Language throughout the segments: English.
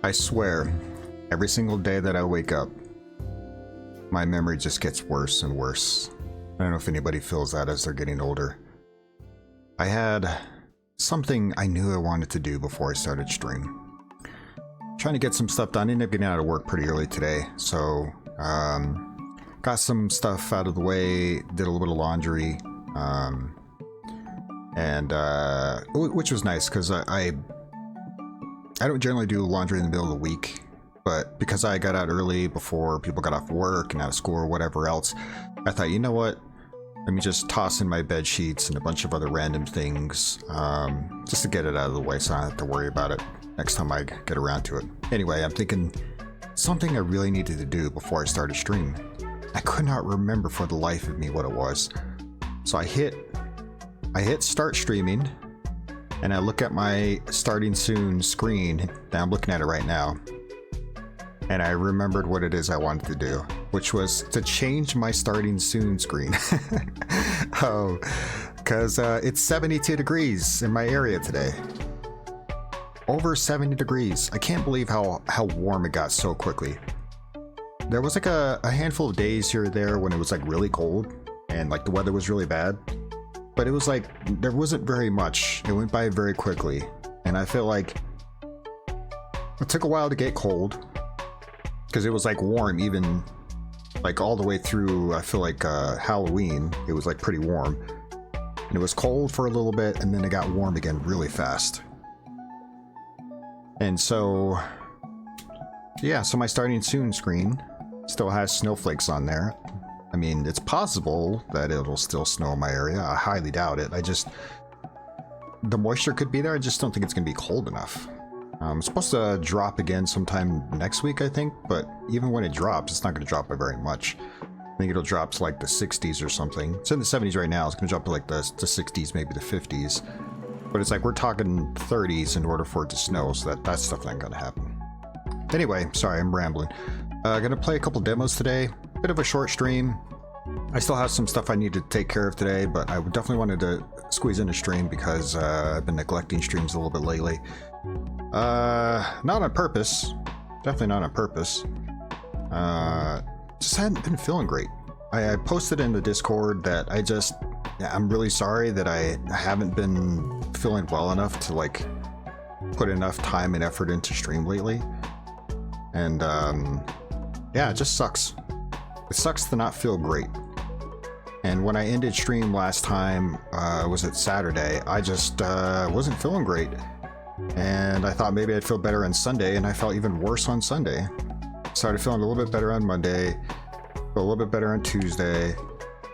I swear, every single day that I wake up, my memory just gets worse and worse. I don't know if anybody feels that as they're getting older. I had something I knew I wanted to do before I started stream. Trying to get some stuff done. I ended up getting out of work pretty early today, so got some stuff out of the way, did a little bit of laundry, which was nice because I don't generally do laundry in the middle of the week, but because I got out early before people got off work and out of school or whatever else, I thought, you know what? Let me just toss in my bed sheets and a bunch of other random things, just to get it out of the way so I don't have to worry about it next time I get around to it. Anyway, I'm thinking something I really needed to do before I started stream. I could not remember for the life of me what it was. So I hit start streaming, and I look at my starting soon screen, and I'm looking at it right now, and I remembered what it is I wanted to do, which was to change my starting soon screen. Oh, because it's 72 degrees in my area today. Over 70 degrees. I can't believe how warm it got so quickly. There was like a handful of days here or there when it was like really cold and like the weather was really bad. But it was like, there wasn't very much. It went by very quickly. And I feel like it took a while to get cold because it was like warm even like all the way through, I feel like Halloween. It was like pretty warm. And it was cold for a little bit and then it got warm again really fast. And so, yeah, so my starting soon screen still has snowflakes on there. I mean, it's possible that it'll still snow in my area. I highly doubt it. The moisture could be there. I just don't think it's going to be cold enough. It's supposed to drop again sometime next week, I think, but even when it drops, it's not going to drop by very much. I think it'll drop to like the 60s or something. It's in the 70s right now. It's going to drop to like the 60s, maybe the 50s. But it's like we're talking 30s in order for it to snow, so that's definitely not going to happen. Anyway, sorry, I'm rambling. Gonna play a couple demos today. Bit of a short stream. I still have some stuff I need to take care of today, but I definitely wanted to squeeze in a stream because I've been neglecting streams a little bit lately. Not on purpose. Definitely not on purpose. Just hadn't been feeling great. I posted in the Discord that I'm really sorry that I haven't been feeling well enough to like put enough time and effort into stream lately. And yeah, it just sucks. It sucks to not feel great. And when I ended stream last time, was it Saturday, I just wasn't feeling great. And I thought maybe I'd feel better on Sunday, and I felt even worse on Sunday. Started feeling a little bit better on Monday, felt a little bit better on Tuesday,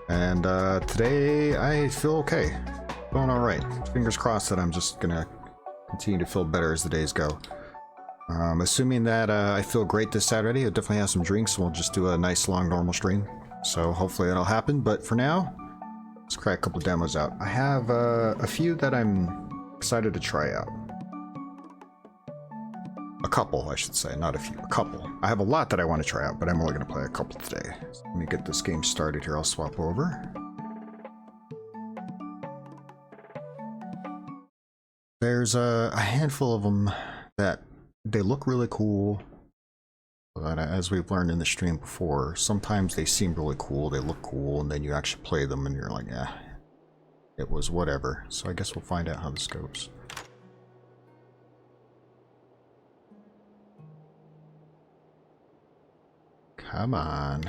and today I feel okay. Feeling alright. Fingers crossed that I'm just gonna continue to feel better as the days go. Assuming that I feel great this Saturday, I'll definitely have some drinks, and we'll just do a nice long normal stream. So hopefully that'll happen, but for now, let's crack a couple demos out. I have a few that I'm excited to try out. A couple, I should say, not a few, a couple. I have a lot that I want to try out, but I'm only going to play a couple today. So let me get this game started here. I'll swap over. There's a handful of them that they look really cool. But as we've learned in the stream before, sometimes they seem really cool, they look cool, and then you actually play them and you're like, eh, it was whatever. So I guess we'll find out how this goes. Come on.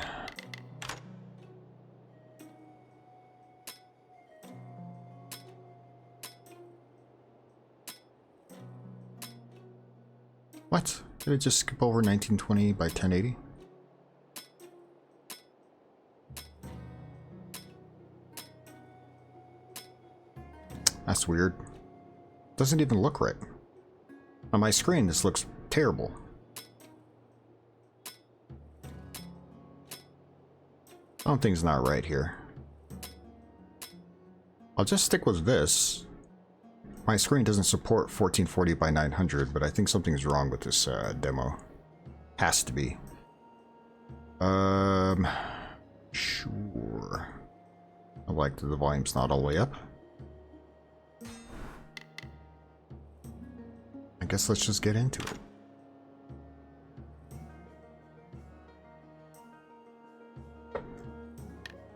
What? Did it just skip over 1920 by 1080? That's weird. Doesn't even look right. On my screen, this looks terrible. Something's not right here. I'll just stick with this. My screen doesn't support 1440 by 900, but I think something's wrong with this demo. Has to be. Sure. I like that the volume's not all the way up. I guess let's just get into it.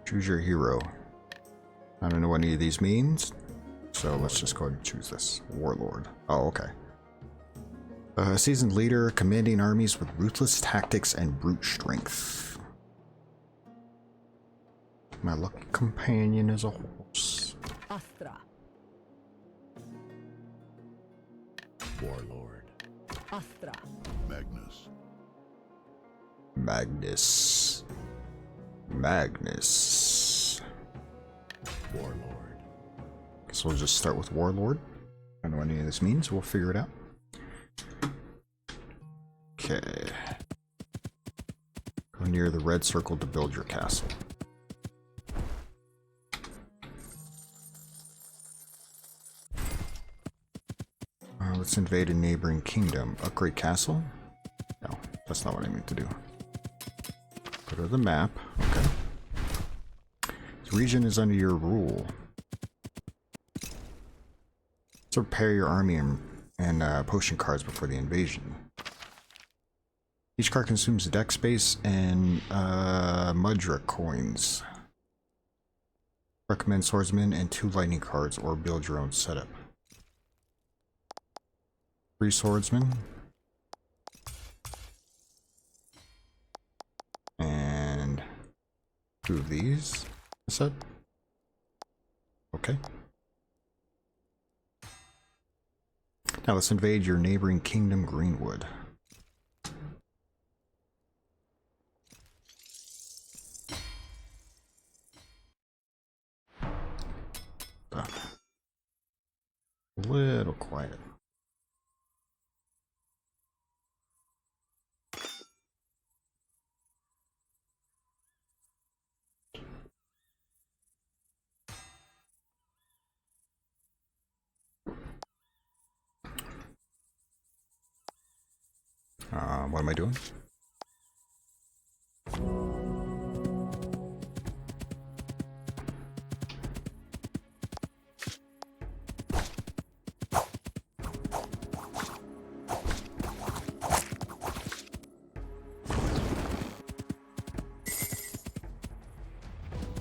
Choose your hero. I don't know what any of these means, so let's just go ahead and choose this. Warlord. Oh, okay. A seasoned leader commanding armies with ruthless tactics and brute strength. My lucky companion is a horse. Astra. Warlord. Astra. Magnus. Magnus. Magnus. Warlord. Guess we'll just start with Warlord. I don't know what any of this means. We'll figure it out. Okay. Go near the red circle to build your castle. Let's invade a neighboring kingdom. Upgrade castle? No, that's not what I meant to do. Go to the map. Okay. This region is under your rule. So prepare your army and potion cards before the invasion. Each card consumes deck space and Mudra coins. Recommend swordsman and 2 lightning cards or build your own setup. 3 swordsmen. And 2 of these. I said. Okay. Now let's invade your neighboring kingdom, Greenwood. little quiet. What am I doing?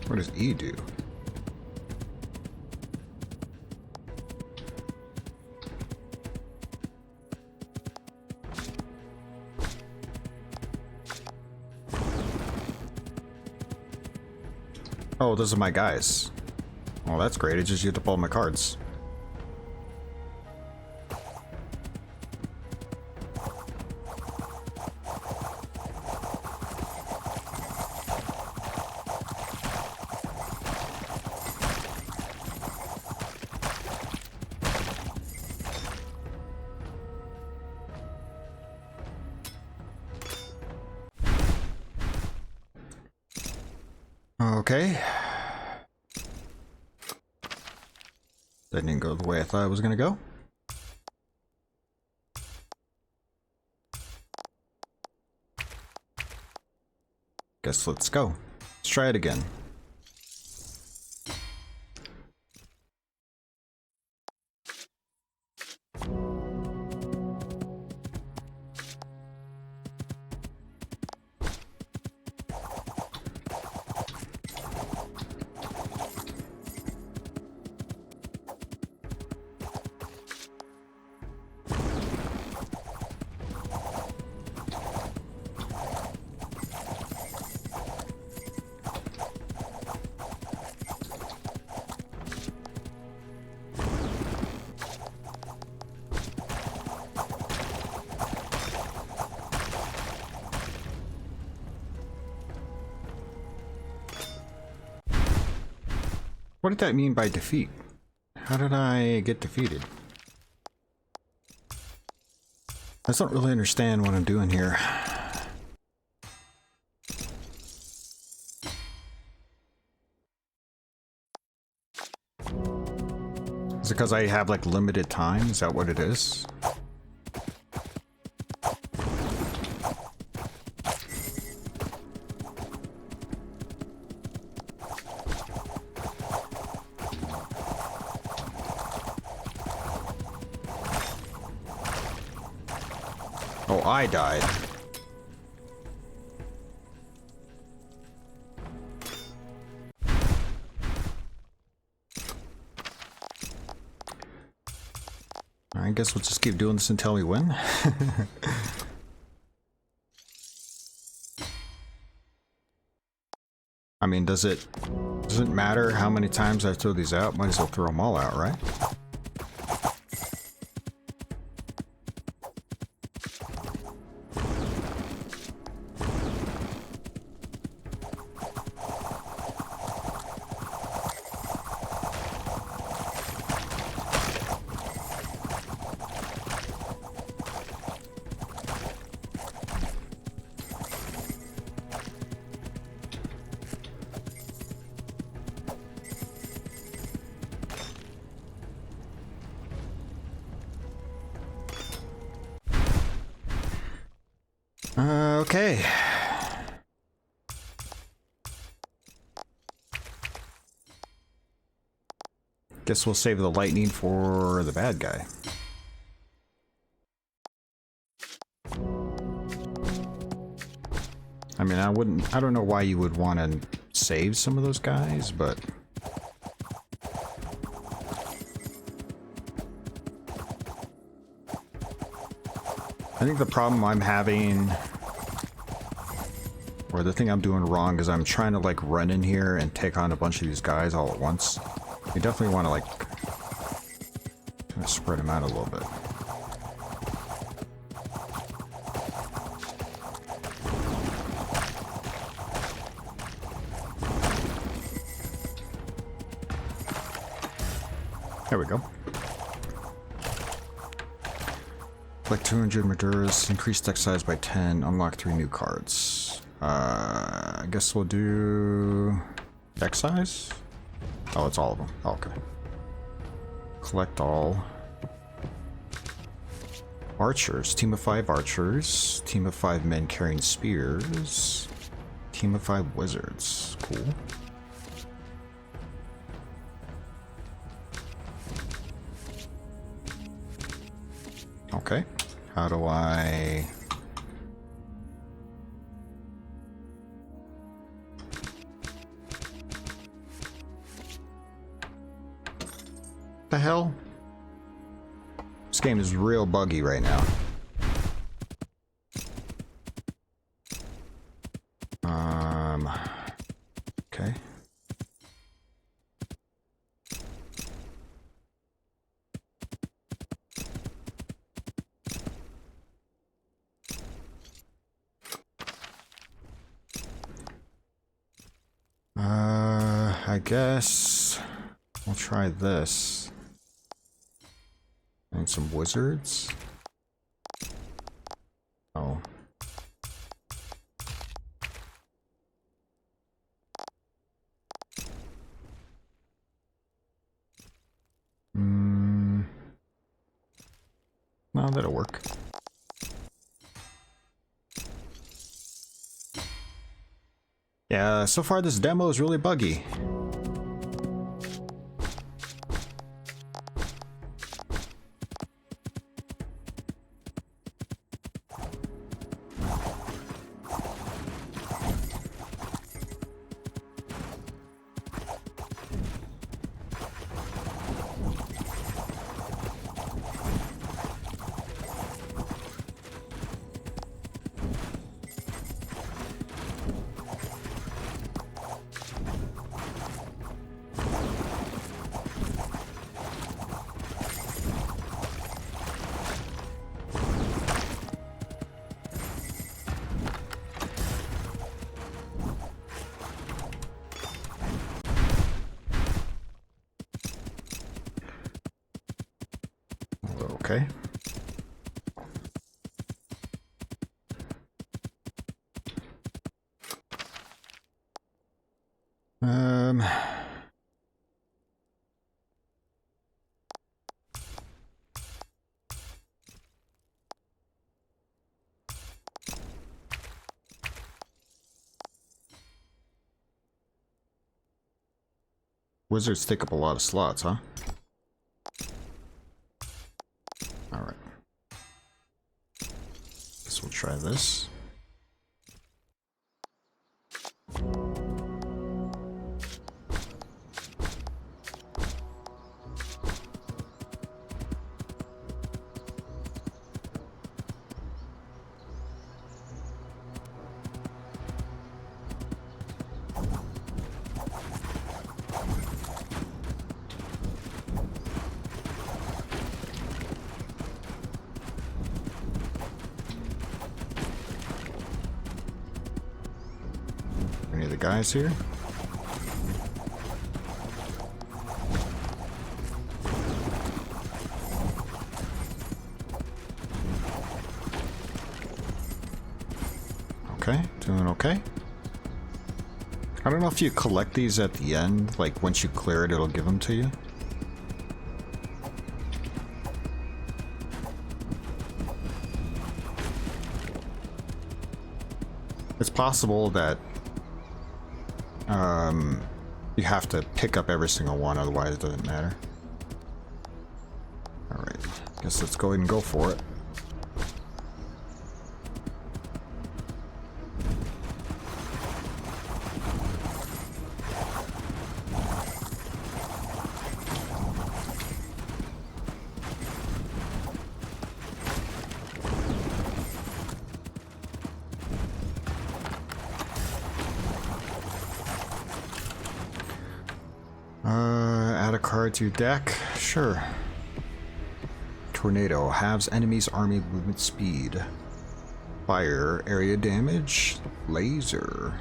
What does E do? Oh, those are my guys. Well, that's great. I just used up all my cards. Okay. That didn't go the way I thought it was gonna go. Guess let's go. Let's try it again. What did that mean by defeat? How did I get defeated? I don't really understand what I'm doing here. Is it because I have like limited time? Is that what it is? Oh, I died. I guess we'll just keep doing this until we win. I mean, does it matter how many times I throw these out? Might as well throw them all out, right? Okay. Guess we'll save the lightning for the bad guy. I mean, I don't know why you would want to save some of those guys, but I think the problem I'm having, or the thing I'm doing wrong, is I'm trying to like run in here and take on a bunch of these guys all at once. You definitely want to like kind of spread them out a little bit. There we go. Collect 200 Maduras, increase deck size by 10, unlock 3 new cards. I guess we'll do deck size? Oh, it's all of them. Oh, okay. Collect all. Archers. Team of 5 archers. Team of 5 men carrying spears. Team of 5 wizards. Cool. Okay. How do I... the hell? This game is real buggy right now. Okay. I guess we'll try this. And some wizards. Oh. No, that'll work. Yeah, so far this demo is really buggy. Okay. Wizards take up a lot of slots, huh? Alright. Guess we'll try this. Any of the guys here? Okay, doing okay. I don't know if you collect these at the end, like once you clear it, it'll give them to you. It's possible that you have to pick up every single one, otherwise it doesn't matter. Alright, guess let's go ahead and go for it. Add a card to your deck? Sure. Tornado. Halves enemy's army movement speed. Fire. Area damage. Laser.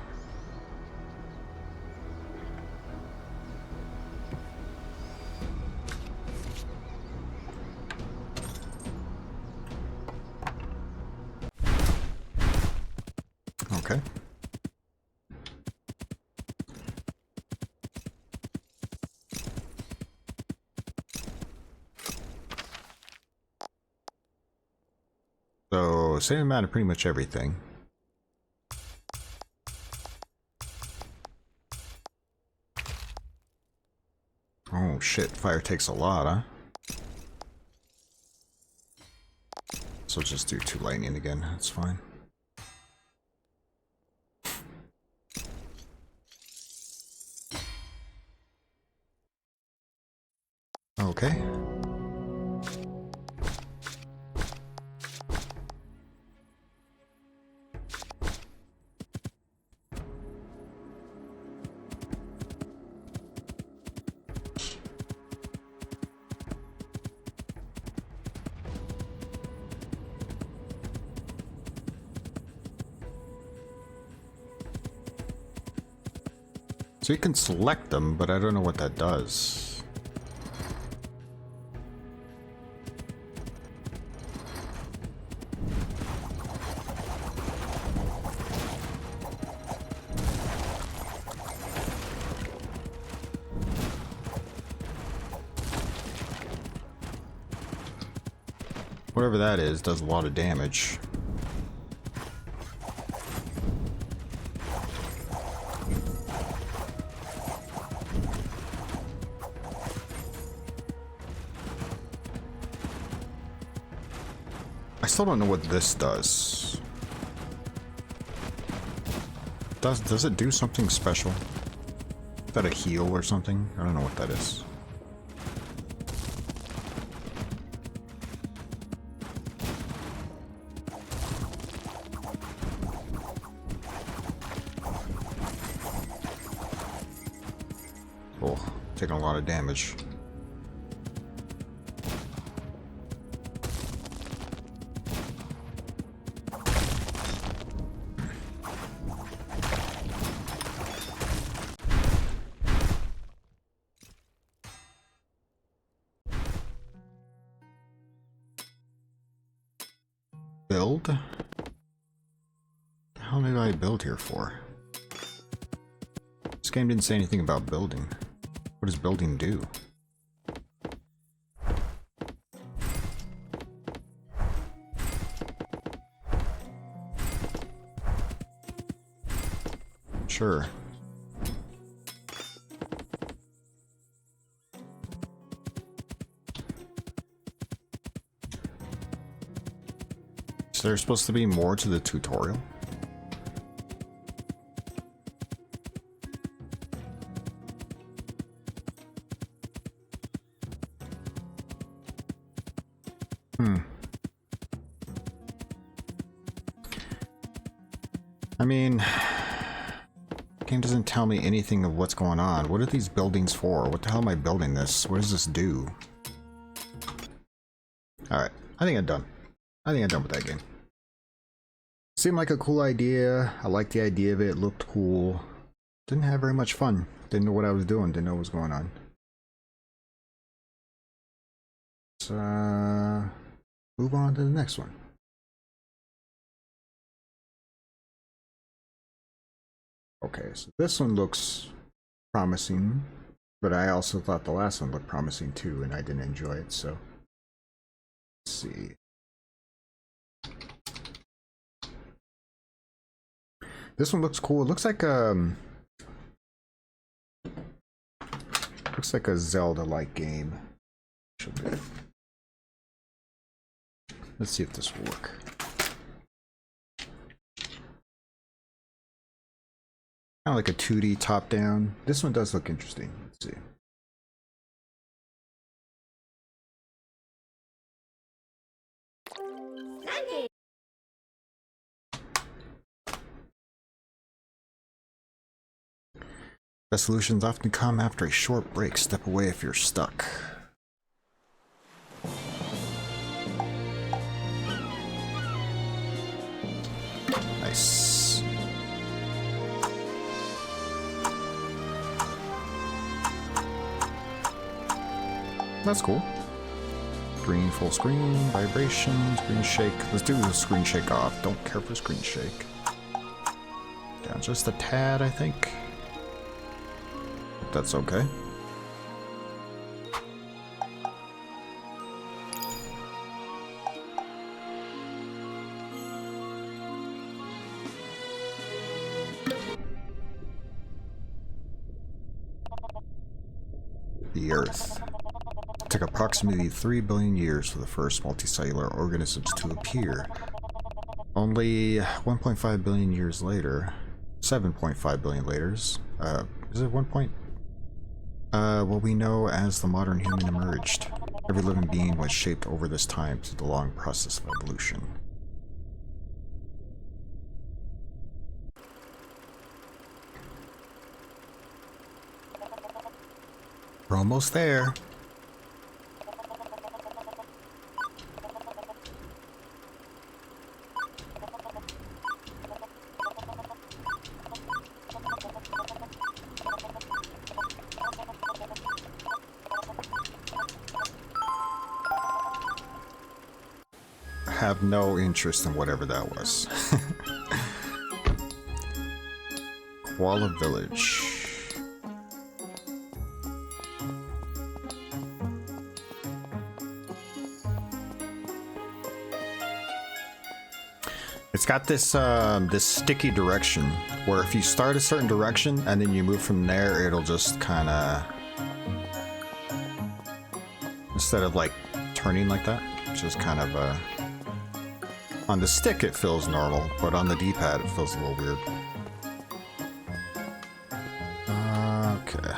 Okay. So, same amount of pretty much everything. Oh shit, fire takes a lot, huh? So just do 2 lightning again, that's fine. Okay. So you can select them, but I don't know what that does. Whatever that is, does a lot of damage. I still don't know what this does. Does it do something special? Is that a heal or something? I don't know what that is. Oh, taking a lot of damage. Build? What the hell did I build here for? This game didn't say anything about building. What does building do? Sure. So there's supposed to be more to the tutorial? I mean, the game doesn't tell me anything of what's going on. What are these buildings for? What the hell am I building this? What does this do? Alright, I think I'm done. I think I'm done with that game. Seemed like a cool idea. I liked the idea of it. It looked cool. Didn't have very much fun. Didn't know what I was doing. Didn't know what was going on. Let's move on to the next one. Okay, so this one looks promising, but I also thought the last one looked promising too, and I didn't enjoy it, so let's see. This one looks cool. It looks like a Zelda-like game. Let's see if this will work. Kind of like a 2D top-down. This one does look interesting. Let's see. Best solutions often come after a short break. Step away if you're stuck. Nice. That's cool. Green full screen, vibrations, screen shake. Let's do the screen shake off. Don't care for screen shake. Yeah, just a tad, I think. But that's okay. The Earth. It took approximately 3 billion years for the first multicellular organisms to appear. Only 1.5 billion years later, 7.5 billion later, is it 1 point? What we know as the modern human emerged. Every living being was shaped over this time through the long process of evolution. We're almost there. Have no interest in whatever that was. Koala Village. It's got this this sticky direction where if you start a certain direction and then you move from there, it'll just kind of, instead of like turning like that, it's just kind of on the stick it feels normal, but on the D-pad it feels a little weird. Okay.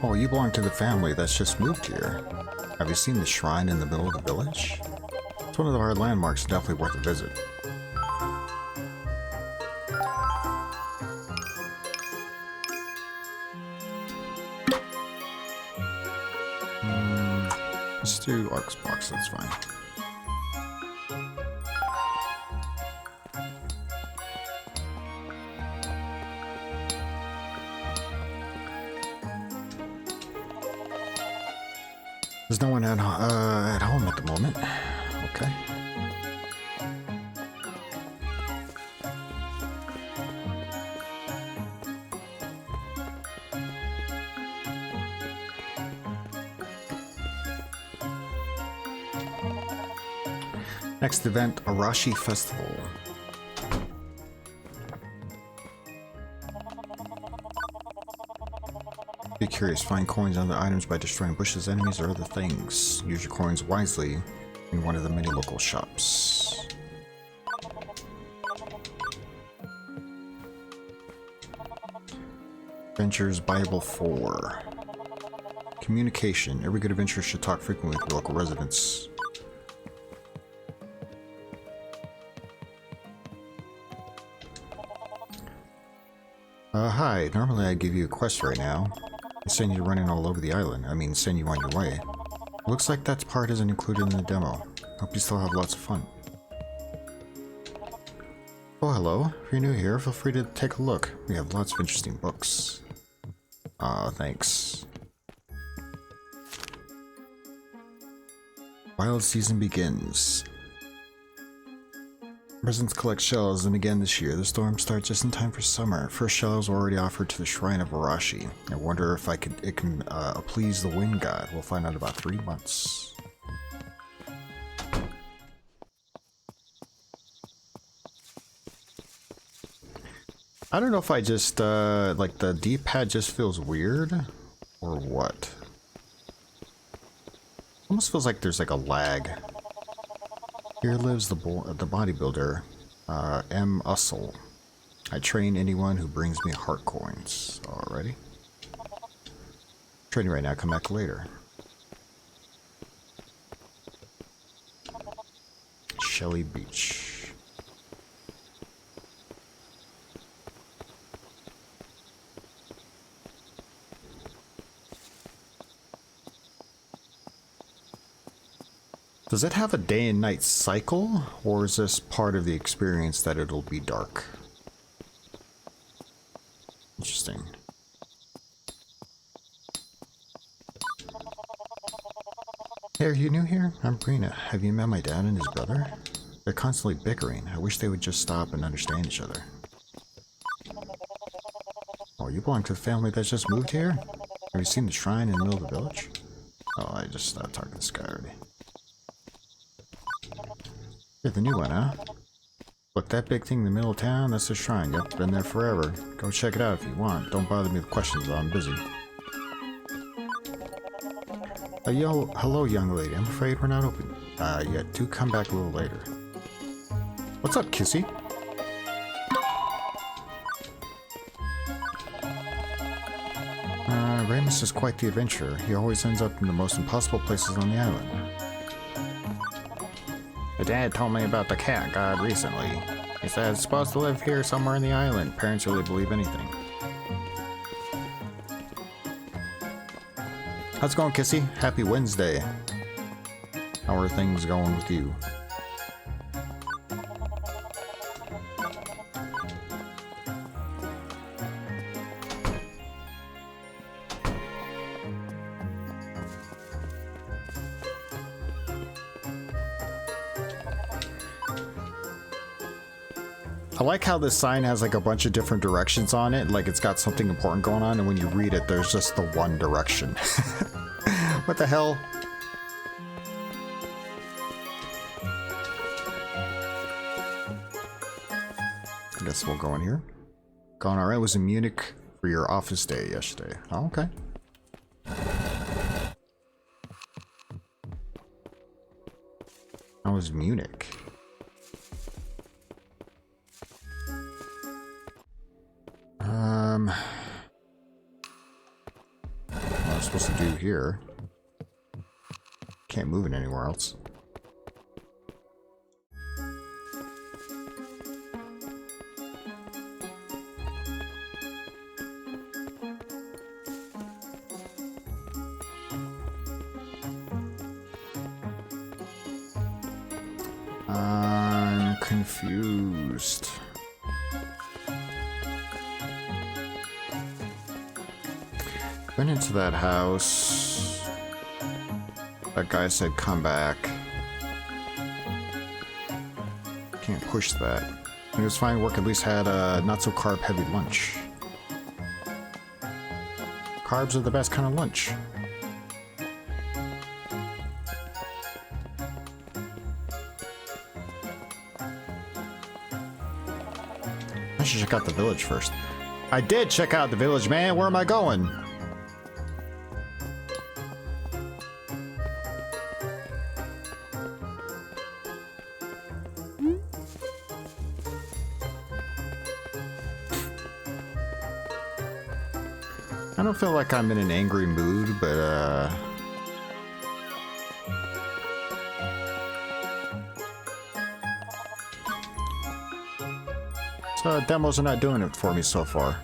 Oh, you belong to the family that's just moved here. Have you seen the shrine in the middle of the village? It's one of our landmarks, definitely worth a visit. Let's do Ark's box, that's fine. There's no one at home at the moment. Okay. Next event, Arashi Festival. Be curious, find coins on the items by destroying bushes, enemies, or other things. Use your coins wisely in one of the many local shops. Adventures Bible 4. Communication. Every good adventurer should talk frequently with your local residents. Hi. Normally I'd give you a quest right now. I send you running all over the island. I mean, send you on your way. Looks like that part isn't included in the demo. Hope you still have lots of fun. Oh, hello. If you're new here, feel free to take a look. We have lots of interesting books. Thanks. Wild season begins. Residents collect shells, and again this year. The storm starts just in time for summer. First shells were already offered to the Shrine of Arashi. I wonder if it can please the wind god. We'll find out in about 3 months. I don't know if I just, like the D-pad just feels weird, or what. Almost feels like there's like a lag. Here lives the bodybuilder, M. Ussel. I train anyone who brings me heart coins. Alrighty. Training right now, come back later. Shelly Beach. Does it have a day and night cycle, or is this part of the experience that it'll be dark? Interesting. Hey, are you new here? I'm Brina. Have you met my dad and his brother? They're constantly bickering. I wish they would just stop and understand each other. Oh, you belong to the family that just moved here? Have you seen the shrine in the middle of the village? Oh, I just talked to this guy already. You're the new one, huh? Look, that big thing in the middle of town, that's the shrine. Yep, been there forever. Go check it out if you want. Don't bother me with questions while I'm busy. Hello, young lady. I'm afraid we're not open yet. Do come back a little later. What's up, Kissy? Ramus is quite the adventurer. He always ends up in the most impossible places on the island. My dad told me about the cat god recently. He said it's supposed to live here somewhere in the island. Parents really believe anything. How's it going, Kissy? Happy Wednesday. How are things going with you? I like how this sign has like a bunch of different directions on it, like it's got something important going on, and when you read it, there's just the one direction. What the hell? I guess we'll go in here. Going alright, was in Munich for your office day yesterday. Oh, okay. How was Munich? What I'm supposed to do here. Can't move it anywhere else. I'm confused. Went into that house. That guy said come back. Can't push that. It was fine work, at least had a not so carb heavy lunch. Carbs are the best kind of lunch. I should check out the village first. I did check out the village, man. Where am I going? I don't feel like I'm in an angry mood, but so demos are not doing it for me so far.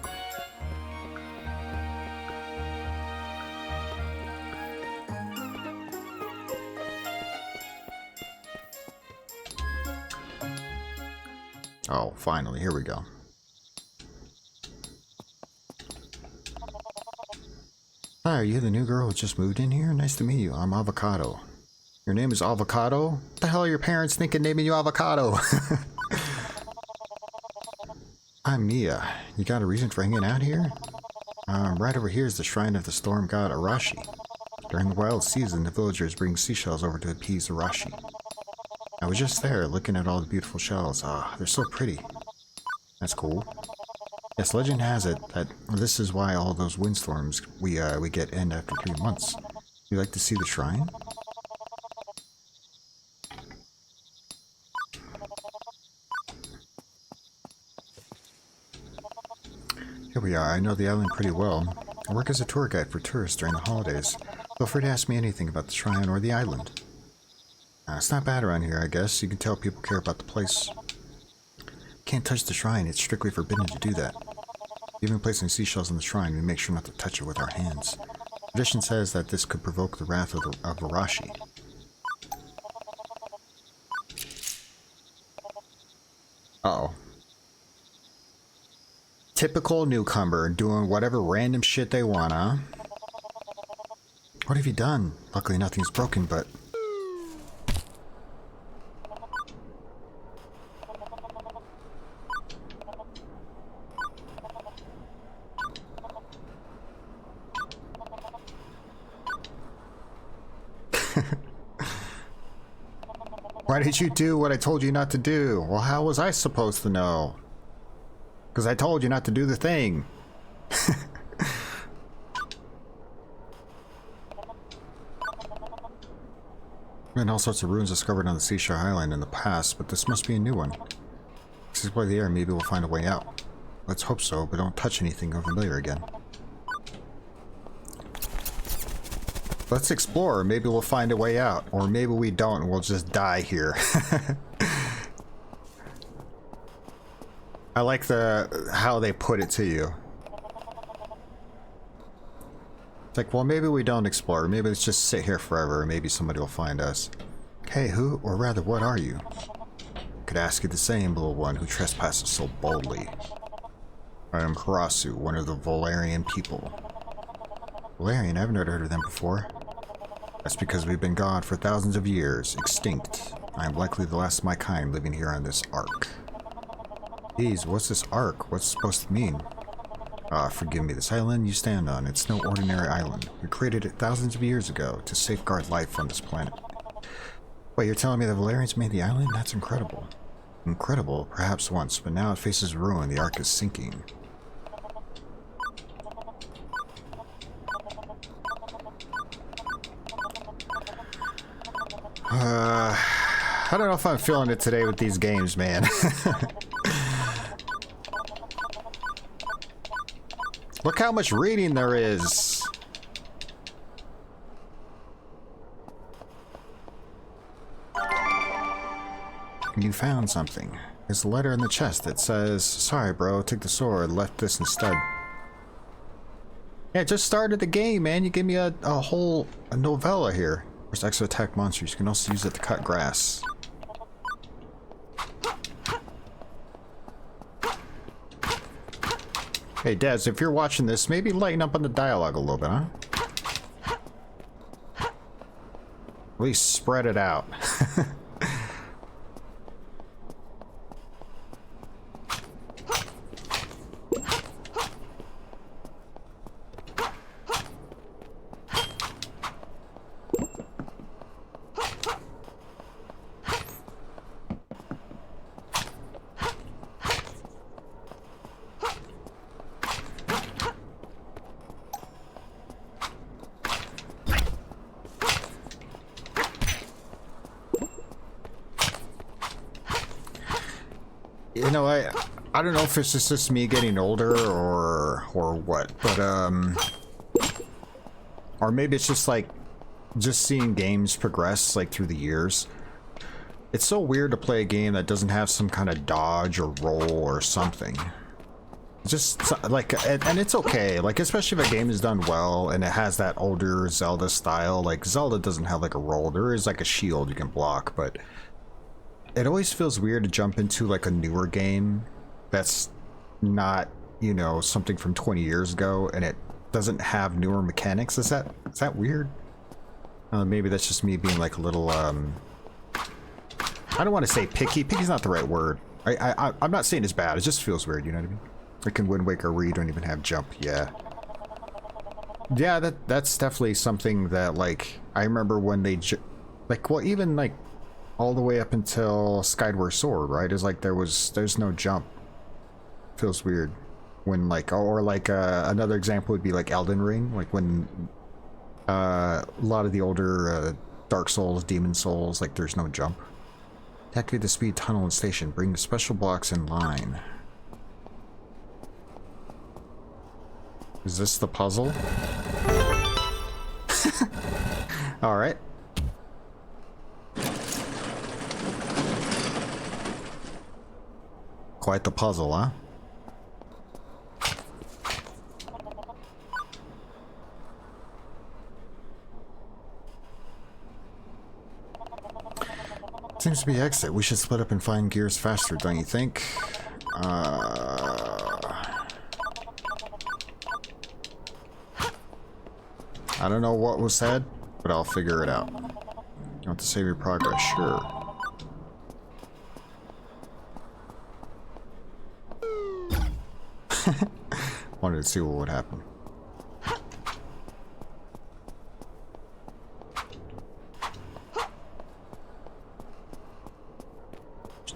Oh, finally, here we go. Hi, are you the new girl who just moved in here? Nice to meet you. I'm Avocado. Your name is Avocado? What the hell are your parents thinking naming you Avocado? I'm Mia. You got a reason for hanging out here? Right over here is the shrine of the storm god Arashi. During the wild season, the villagers bring seashells over to appease Arashi. I was just there, looking at all the beautiful shells. Ah, they're so pretty. That's cool. Yes, legend has it that this is why all those windstorms we get end after 3 months. You like to see the shrine? Here we are. I know the island pretty well. I work as a tour guide for tourists during the holidays. Feel free to ask me anything about the shrine or the island. It's not bad around here, I guess. You can tell people care about the place. Can't touch the shrine. It's strictly forbidden to do that. Even placing seashells on the shrine, we make sure not to touch it with our hands. Tradition says that this could provoke the wrath of Arashi. Uh-oh. Typical newcomer, doing whatever random shit they want, huh? What have you done? Luckily nothing's broken, but... Why did you do what I told you not to do? Well, how was I supposed to know? Because I told you not to do the thing. Been all sorts of ruins discovered on the seashore island in the past, but this must be a new one. Let's explore the air, maybe we'll find a way out. Let's hope so, but don't touch anything unfamiliar again. Let's explore, maybe we'll find a way out. Or maybe we don't and we'll just die here. I like how they put it to you. It's like, well, maybe we don't explore. Maybe let's just sit here forever and maybe somebody will find us. Hey, who, or rather, what are you? Could ask you the same, little one who trespasses so boldly. I am Karasu, one of the Valerian people. Valerian? I've never heard of them before. That's because we've been gone for thousands of years, extinct. I am likely the last of my kind living here on this ark. Geez, what's this ark? What's it supposed to mean? Forgive me, this island you stand on, it's no ordinary island. We created it thousands of years ago to safeguard life on this planet. Wait, you're telling me the Valerians made the island? That's incredible. Incredible, perhaps once, but now it faces ruin, the ark is sinking. I don't know if I'm feeling it today with these games, man. Look how much reading there is. You found something. There's a letter in the chest that says, sorry bro, took the sword, left this instead. Yeah, just started the game, man. You gave me a whole novella here. There's extra attack monsters. You can also use it to cut grass. Hey, Des, if you're watching this, maybe lighten up on the dialogue a little bit, huh? At least spread it out. You know, I don't know if it's just me getting older or what, but or maybe it's just like just seeing games progress like through the years. It's so weird to play a game that doesn't have some kind of dodge or roll or something. Just like, and it's okay, like especially if a game is done well and it has that older Zelda style. Like Zelda doesn't have like a roll. There is like a shield you can block, but it always feels weird to jump into like a newer game that's not, you know, something from 20 years ago and it doesn't have newer mechanics. Is that weird? Maybe that's just me being like a little I don't want to say picky. Picky's not the right word. I'm not saying it's bad. It just feels weird, you know what I mean? Like in Wind Waker where you don't even have jump. Yeah, that's definitely something that, like, I remember when they like, well, even like all the way up until Skyward Sword, right? It's like there's no jump. Feels weird when like, or like another example would be like Elden Ring, like when a lot of the older Dark Souls, Demon Souls, like there's no jump. Activate the speed tunnel and station. Bring the special blocks in line. Is this the puzzle? All right. Quite the puzzle, huh? Seems to be exit. We should split up and find gears faster, don't you think? I don't know what was said, but I'll figure it out. You want to save your progress? Sure. Wanted to see what would happen.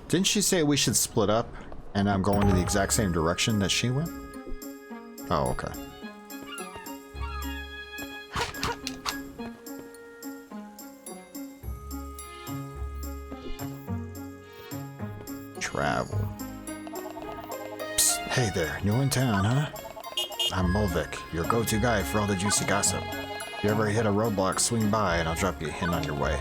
Didn't she say we should split up and I'm going in the exact same direction that she went? Oh, okay. Travel. Psst, hey there, new in town, huh? I'm Mulvik, your go-to guy for all the juicy gossip. If you ever hit a roadblock, swing by and I'll drop you a hint on your way.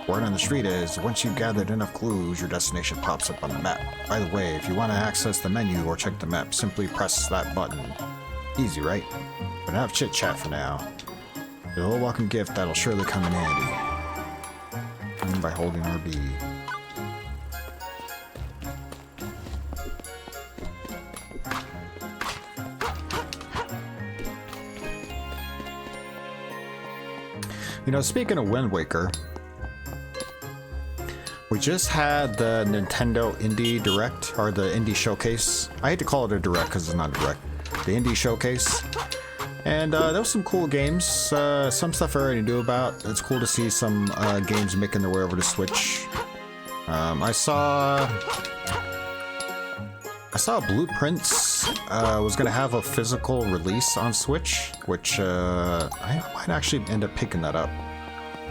Word on the street is, once you've gathered enough clues, your destination pops up on the map. By the way, if you want to access the menu or check the map, simply press that button. Easy, right? But enough chit-chat for now. There's a little welcome gift that'll surely come in handy. And by holding RB. You know, speaking of Wind Waker, we just had the Nintendo Indie Direct, or the Indie Showcase. I hate to call it a Direct because it's not a Direct. The Indie Showcase. And there was some cool games. Some stuff I already knew about. It's cool to see some games making their way over to Switch. I saw Blueprints was going to have a physical release on Switch, which I might actually end up picking that up.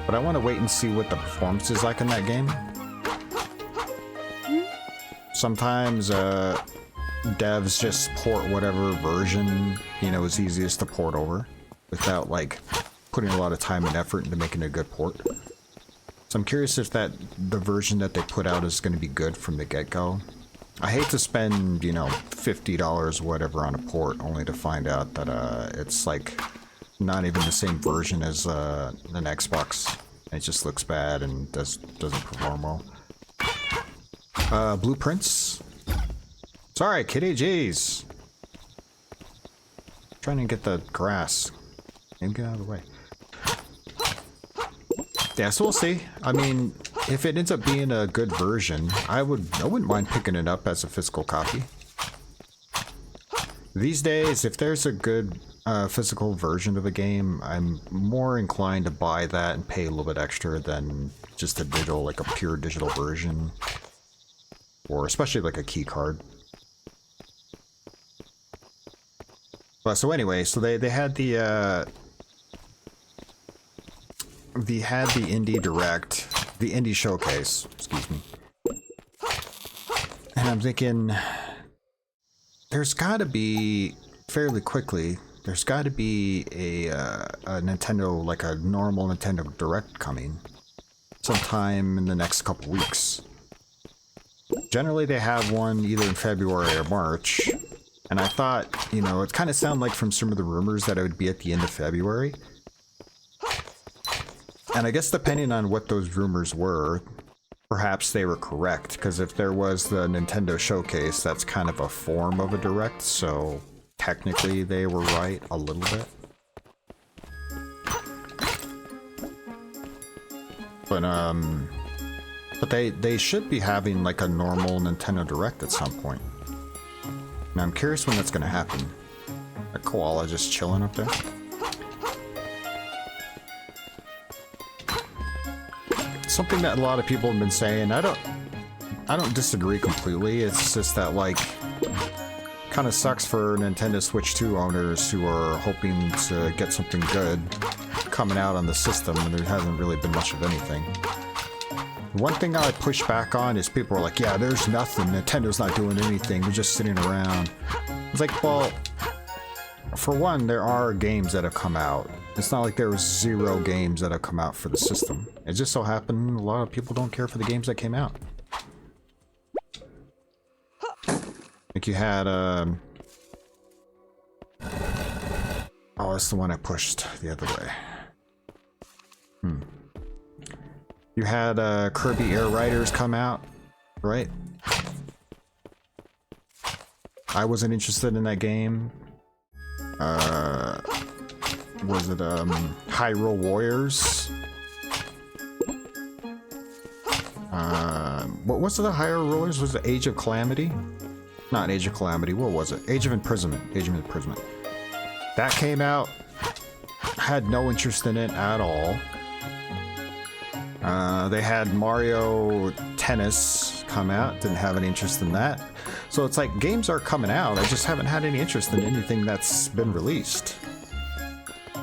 But I want to wait and see what the performance is like in that game. Sometimes devs just port whatever version, you know, is easiest to port over without like putting a lot of time and effort into making a good port. So I'm curious if the version that they put out is going to be good from the get-go. I hate to spend, you know, $50 whatever on a port only to find out that it's like not even the same version as an Xbox. It just looks bad and doesn't perform well. Blueprints. Sorry, kitty, jeez. Trying to get the grass. Maybe get out of the way. Yeah, so we'll see. I mean, if it ends up being a good version, I wouldn't mind picking it up as a physical copy. These days, if there's a good physical version of a game, I'm more inclined to buy that and pay a little bit extra than just a digital, like a pure digital version. Or especially like a key card. But so anyway, so they had the Indie Direct, the Indie Showcase, excuse me. And I'm thinking, there's got to be fairly quickly. There's got to be a Nintendo, like a normal Nintendo Direct coming sometime in the next couple weeks. Generally, they have one either in February or March, and I thought, you know, it kind of sounded like from some of the rumors that it would be at the end of February. And I guess depending on what those rumors were, perhaps they were correct, because if there was the Nintendo Showcase, that's kind of a form of a Direct, so technically they were right a little bit. But they should be having like a normal Nintendo Direct at some point. Now I'm curious when that's going to happen. A koala just chilling up there. Something that a lot of people have been saying. I don't disagree completely. It's just that like kind of sucks for Nintendo Switch 2 owners who are hoping to get something good coming out on the system, and there hasn't really been much of anything. One thing I push back on is people are like, yeah, there's nothing. Nintendo's not doing anything. They're just sitting around. It's like, well, for one, there are games that have come out. It's not like there was 0 games that have come out for the system. It just so happened a lot of people don't care for the games that came out. Like you had, oh, that's the one I pushed the other way. You had Kirby Air Riders come out, right? I wasn't interested in that game. Was it Hyrule Warriors? What was it? The Hyrule Warriors? Was it Age of Calamity? Not Age of Calamity. What was it? Age of Imprisonment. Age of Imprisonment. That came out. Had no interest in it at all. They had Mario Tennis come out. Didn't have any interest in that. So it's like games are coming out. I just haven't had any interest in anything that's been released.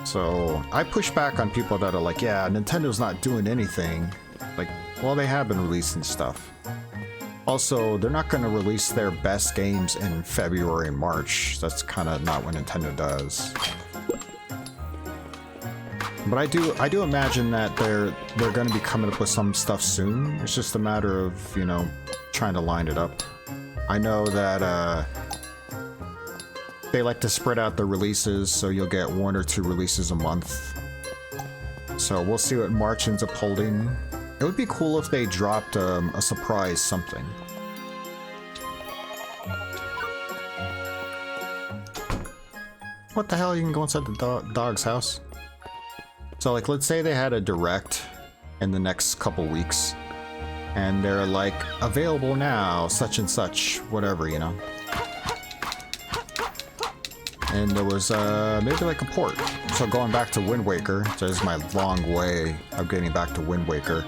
So I push back on people that are like, yeah, Nintendo's not doing anything. Like, well, they have been releasing stuff. Also, they're not going to release their best games in February and March. That's kind of not what Nintendo does. But I do imagine that they're going to be coming up with some stuff soon. It's just a matter of, you know, trying to line it up. I know that they like to spread out the releases, so you'll get 1 or 2 releases a month. So we'll see what March ends up holding. It would be cool if they dropped a surprise something. What the hell? You can go inside the dog's house? So, like, let's say they had a direct in the next couple weeks, and they're like, available now, such and such, whatever, you know. And there was maybe like a port. So going back to Wind Waker, so this is my long way of getting back to Wind Waker.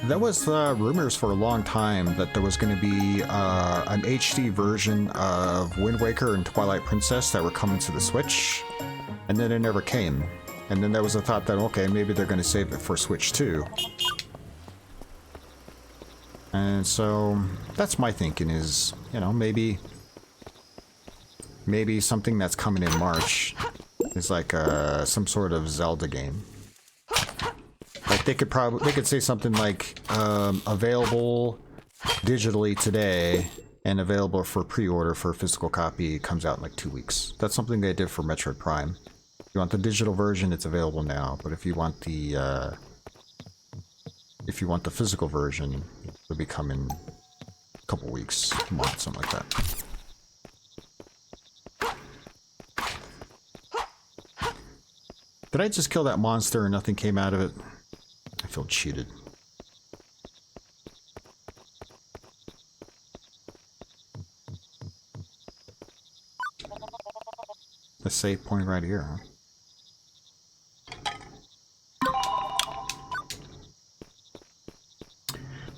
There was rumors for a long time that there was going to be an HD version of Wind Waker and Twilight Princess that were coming to the Switch, and then it never came. And then there was a thought that, okay, maybe they're going to save it for Switch 2. And so that's my thinking is, you know, maybe something that's coming in March is like some sort of Zelda game. Like they could say something like available digitally today and available for pre-order for a physical copy comes out in like 2 weeks. That's something they did for Metroid Prime. If you want the digital version, it's available now. But if you want the physical version, it'll be coming a couple weeks, a month, something like that. Did I just kill that monster and nothing came out of it? I feel cheated. The save point right here, huh?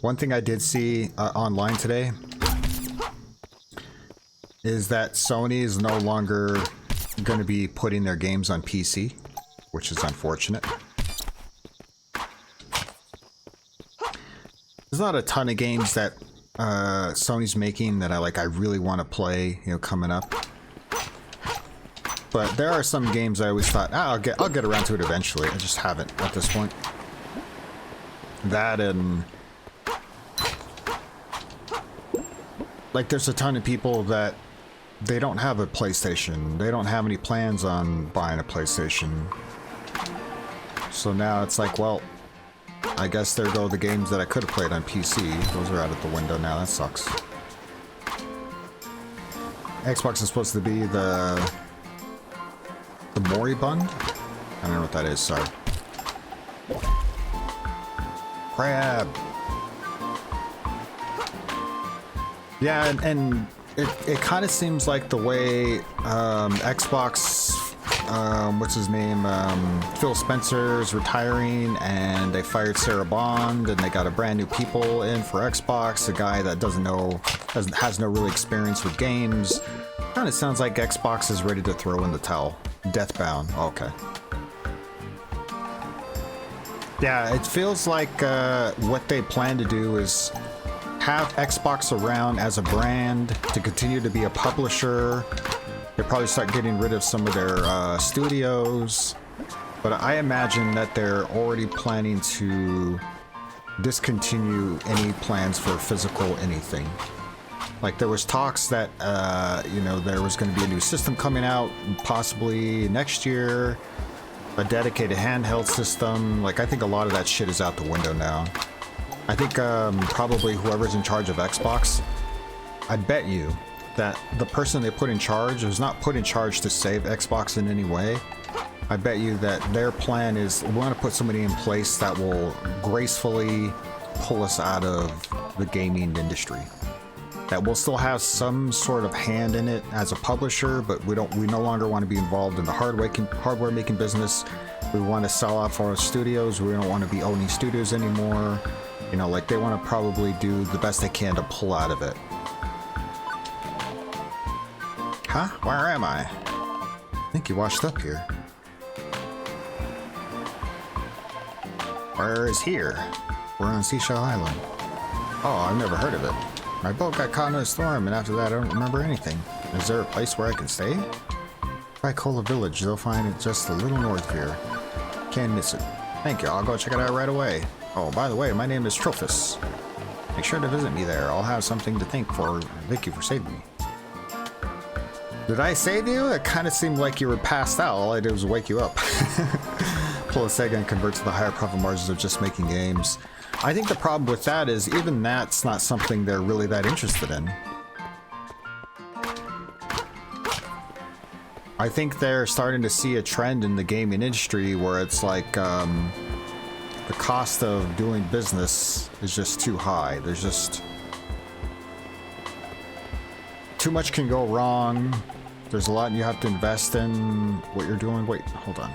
One thing I did see online today is that Sony is no longer going to be putting their games on PC, which is unfortunate. There's not a ton of games that Sony's making that I really want to play, you know, coming up. But there are some games I always thought, I'll get around to it eventually. I just haven't at this point. That and like there's a ton of people that they don't have a PlayStation. They don't have any plans on buying a PlayStation. So now it's like, well, I guess there go the games that I could have played on PC. Those are out of the window now. That sucks. Xbox is supposed to be the moribund? I don't know what that is, sorry. Crab! Yeah, and it kind of seems like the way Xbox, what's his name, Phil Spencer's retiring, and they fired Sarah Bond, and they got a brand new people in for Xbox, a guy that doesn't know, has no real experience with games. Kind of sounds like Xbox is ready to throw in the towel. Deathbound, okay. Yeah, it feels like what they plan to do is have Xbox around as a brand to continue to be a publisher. They'll probably start getting rid of some of their studios, but I imagine that they're already planning to discontinue any plans for physical anything. Like there was talks that you know, there was going to be a new system coming out possibly next year, a dedicated handheld system. Like, I think a lot of that shit is out the window now. I think probably whoever's in charge of Xbox, I bet you that the person they put in charge was not put in charge to save Xbox in any way. I bet you that their plan is, we want to put somebody in place that will gracefully pull us out of the gaming industry. That will still have some sort of hand in it as a publisher, but we no longer want to be involved in the hardware making business. We want to sell out for our studios. We don't want to be owning studios anymore. You know, like, they want to probably do the best they can to pull out of it. Huh? Where am I? I think you washed up here. Where is here? We're on Seashell Island. Oh, I've never heard of it. My boat got caught in a storm, and after that I don't remember anything. Is there a place where I can stay? Try Cola Village. They'll find it just a little north of here. Can't miss it. Thank you. I'll go check it out right away. Oh, by the way, my name is Trophus. Make sure to visit me there. I'll have something to thank you for saving me. Did I save you? It kind of seemed like you were passed out. All I did was wake you up. Pull a Sega and convert to the higher profit margins of just making games. I think the problem with that is even that's not something they're really that interested in. I think they're starting to see a trend in the gaming industry where it's like the cost of doing business is just too high. There's just too much can go wrong. There's a lot you have to invest in what you're doing. Wait, hold on.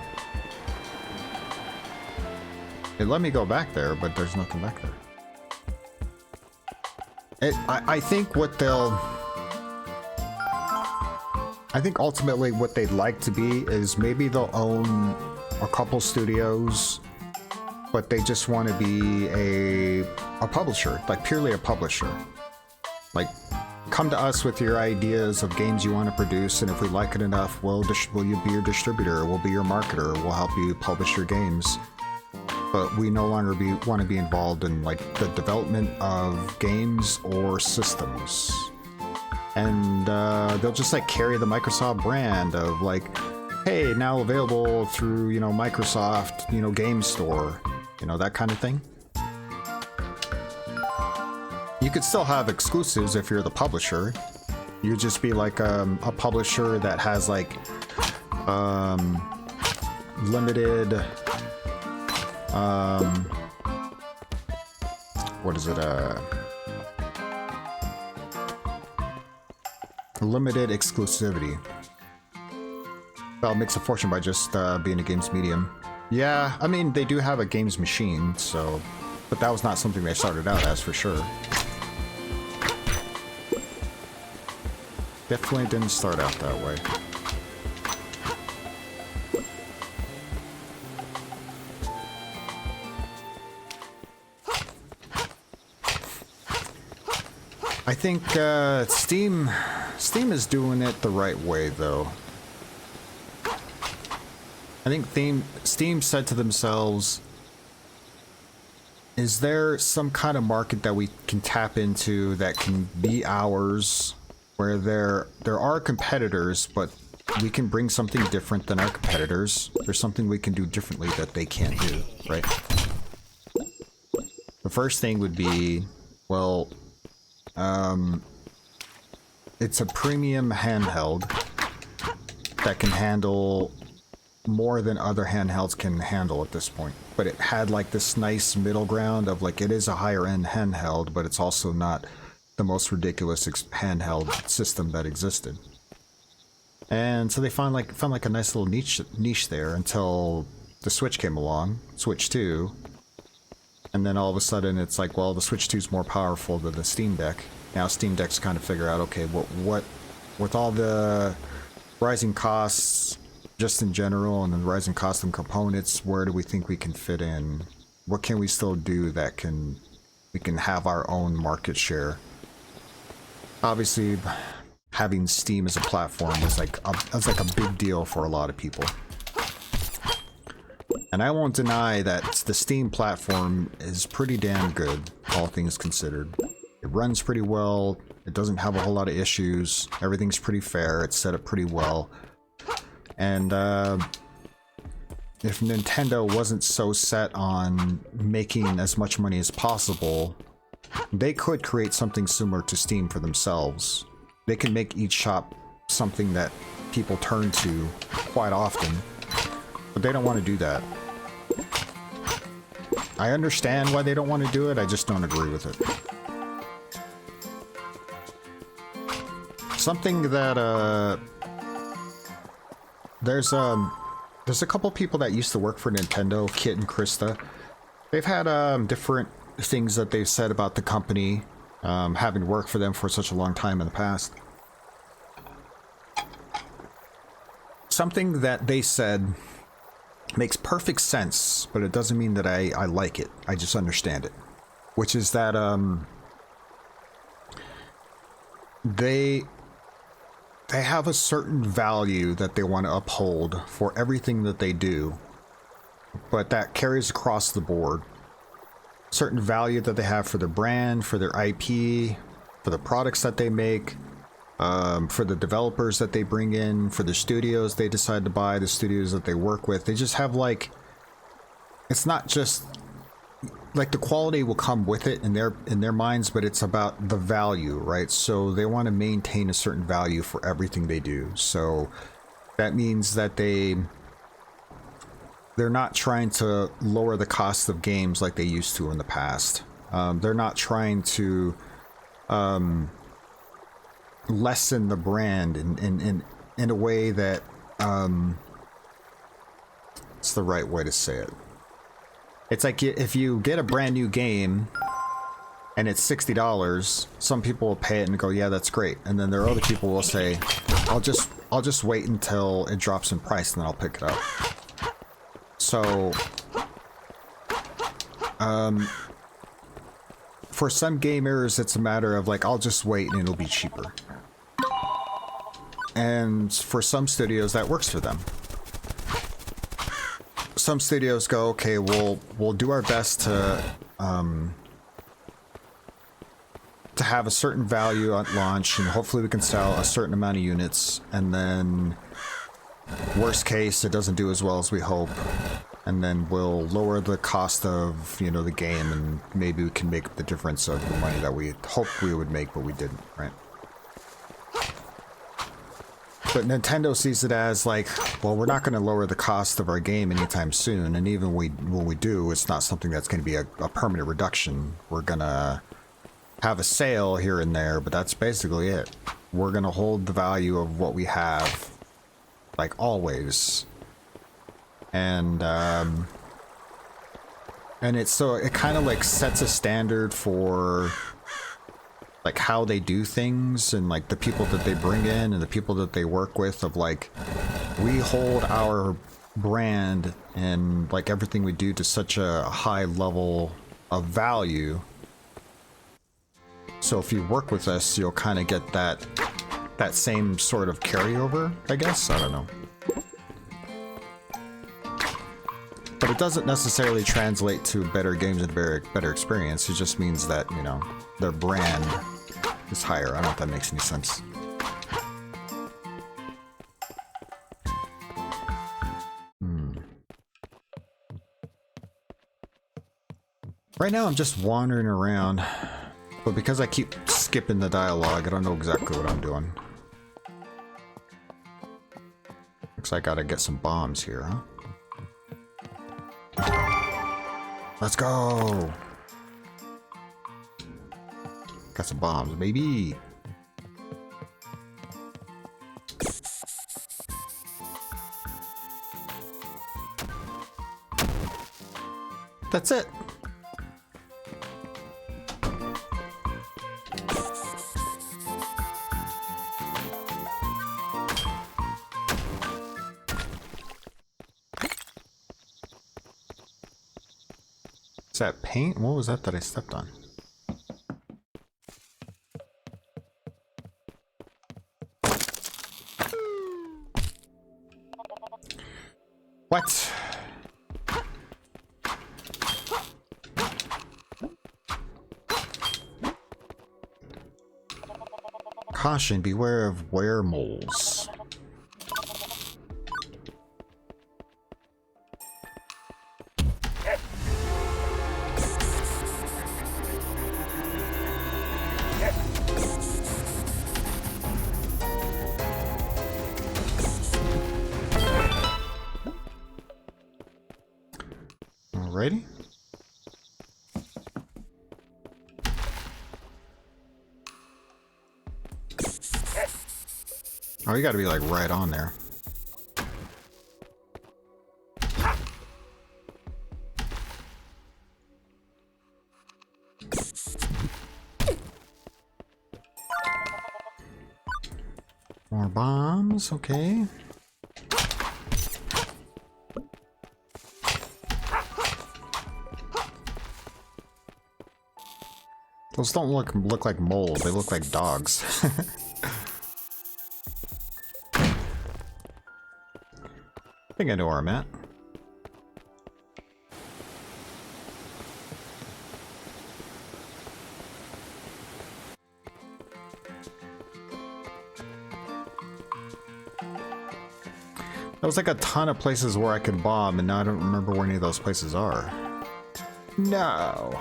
It let me go back there, but there's nothing back there. I think what I think ultimately what they'd like to be is maybe they'll own a couple studios, but they just want to be a publisher, like purely a publisher. Like, come to us with your ideas of games you want to produce, and if we like it enough, will you be your distributor? We'll be your marketer. We'll help you publish your games. But we no longer want to be involved in like the development of games or systems. And they'll just like carry the Microsoft brand of like, hey, now available through, you know, Microsoft, you know, Game Store, you know, that kind of thing. You could still have exclusives if you're the publisher. You'd just be like a publisher that has like limited what is it, limited exclusivity. That makes a fortune by just being a games medium. Yeah, I mean, they do have a games machine, so, but that was not something they started out as, for sure. Definitely didn't start out that way. I think Steam is doing it the right way, though. I think Steam said to themselves, is there some kind of market that we can tap into that can be ours, where there are competitors, but we can bring something different than our competitors? There's something we can do differently that they can't do, right? The first thing would be, well, it's a premium handheld that can handle more than other handhelds can handle at this point. But it had like this nice middle ground of like, it is a higher end handheld, but it's also not the most ridiculous handheld system that existed. And so they found like a nice little niche there until the Switch came along, Switch 2. And then all of a sudden it's like, well, the Switch 2 is more powerful than the Steam Deck. Now Steam Deck's kind of figure out, okay, what with all the rising costs just in general and the rising cost of components, where do we think we can fit in? What can we still do that we can have our own market share? Obviously, having Steam as a platform was like a big deal for a lot of people. And I won't deny that the Steam platform is pretty damn good, all things considered. It runs pretty well, it doesn't have a whole lot of issues, everything's pretty fair, it's set up pretty well. And if Nintendo wasn't so set on making as much money as possible, they could create something similar to Steam for themselves. They can make each shop something that people turn to quite often, but they don't want to do that. I understand why they don't want to do it, I just don't agree with it. Something that, there's a couple people that used to work for Nintendo, Kit and Krista. They've had different things that they've said about the company, having worked for them for such a long time in the past. Something that they said makes perfect sense, but it doesn't mean that I like it. I just understand it. Which is that they have a certain value that they want to uphold for everything that they do, but that carries across the board. Certain value that they have for their brand, for their IP, for the products that they make, for the developers that they bring in, for the studios they decide to buy, the studios that they work with. They just have like, it's not just like the quality will come with it in their minds, but it's about the value, right? So they want to maintain a certain value for everything they do. So that means that they're not trying to lower the cost of games like they used to in the past. They're not trying to lessen the brand in a way that it's the right way to say it. It's like if you get a brand new game and it's $60, some people will pay it and go, yeah, that's great. And then there are other people who will say, I'll just wait until it drops in price and then I'll pick it up. So for some gamers, it's a matter of like, I'll just wait and it'll be cheaper. And for some studios, that works for them. Some studios go, okay, we'll do our best to have a certain value at launch, and hopefully we can sell a certain amount of units, and then worst case, it doesn't do as well as we hope, and then we'll lower the cost of, you know, the game, and maybe we can make the difference of the money that we hoped we would make, but we didn't, right? But Nintendo sees it as like, well, we're not going to lower the cost of our game anytime soon, and even when we do, it's not something that's going to be a permanent reduction. We're going to have a sale here and there, but that's basically it. We're going to hold the value of what we have, like always. And it's so, it kind of like sets a standard for like how they do things, and like the people that they bring in and the people that they work with, of like, we hold our brand and like everything we do to such a high level of value. So if you work with us, you'll kind of get that same sort of carryover, I guess. I don't know. But it doesn't necessarily translate to better games and better experience. It just means that, you know, their brand is higher. I don't know if that makes any sense. Right now I'm just wandering around, but because I keep skipping the dialogue, I don't know exactly what I'm doing. Looks like I gotta get some bombs here, huh? Let's go! Got some bombs, baby! That's it! Is that paint? What was that I stepped on? What? Caution, beware of weremoles. Alrighty. Oh, you gotta be like right on there. More bombs, okay. Those don't look like moles, they look like dogs. I think I know where I'm at. There was like a ton of places where I could bomb, and now I don't remember where any of those places are. No!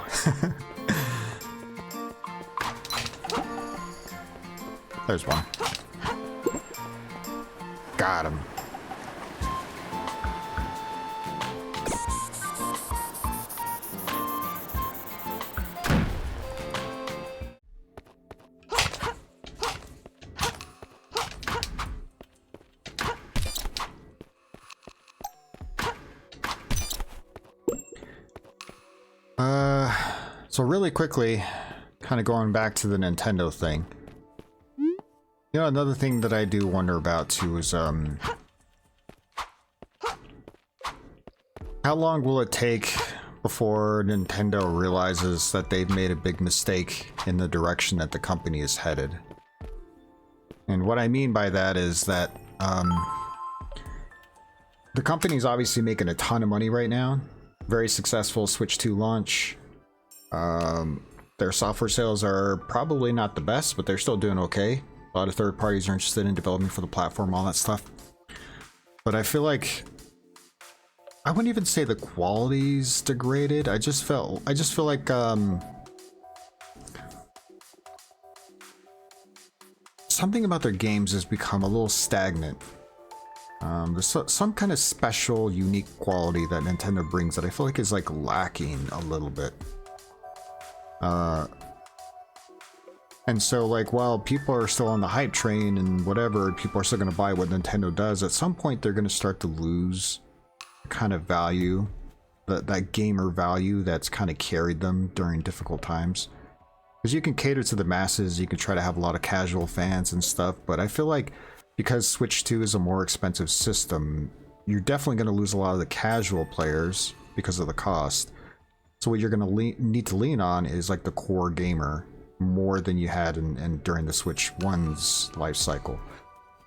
There's one. Got him. So really quickly, kind of going back to the Nintendo thing. You know, another thing that I do wonder about too is, how long will it take before Nintendo realizes that they've made a big mistake in the direction that the company is headed? And what I mean by that is that, the company's obviously making a ton of money right now. Very successful Switch 2 launch. Their software sales are probably not the best, but they're still doing okay. A lot of third parties are interested in developing for the platform, all that stuff. But I feel like I wouldn't even say the quality's degraded. I just feel like something about their games has become a little stagnant. There's some kind of special, unique quality that Nintendo brings that I feel like is like lacking a little bit. And so, like, while people are still on the hype train and whatever, people are still going to buy what Nintendo does, at some point they're going to start to lose the kind of value, that gamer value that's kind of carried them during difficult times. Because you can cater to the masses, you can try to have a lot of casual fans and stuff, but I feel like because Switch 2 is a more expensive system, you're definitely going to lose a lot of the casual players because of the cost. So what you're going to need to lean on is like the core gamer more than you had in during the Switch 1's life cycle.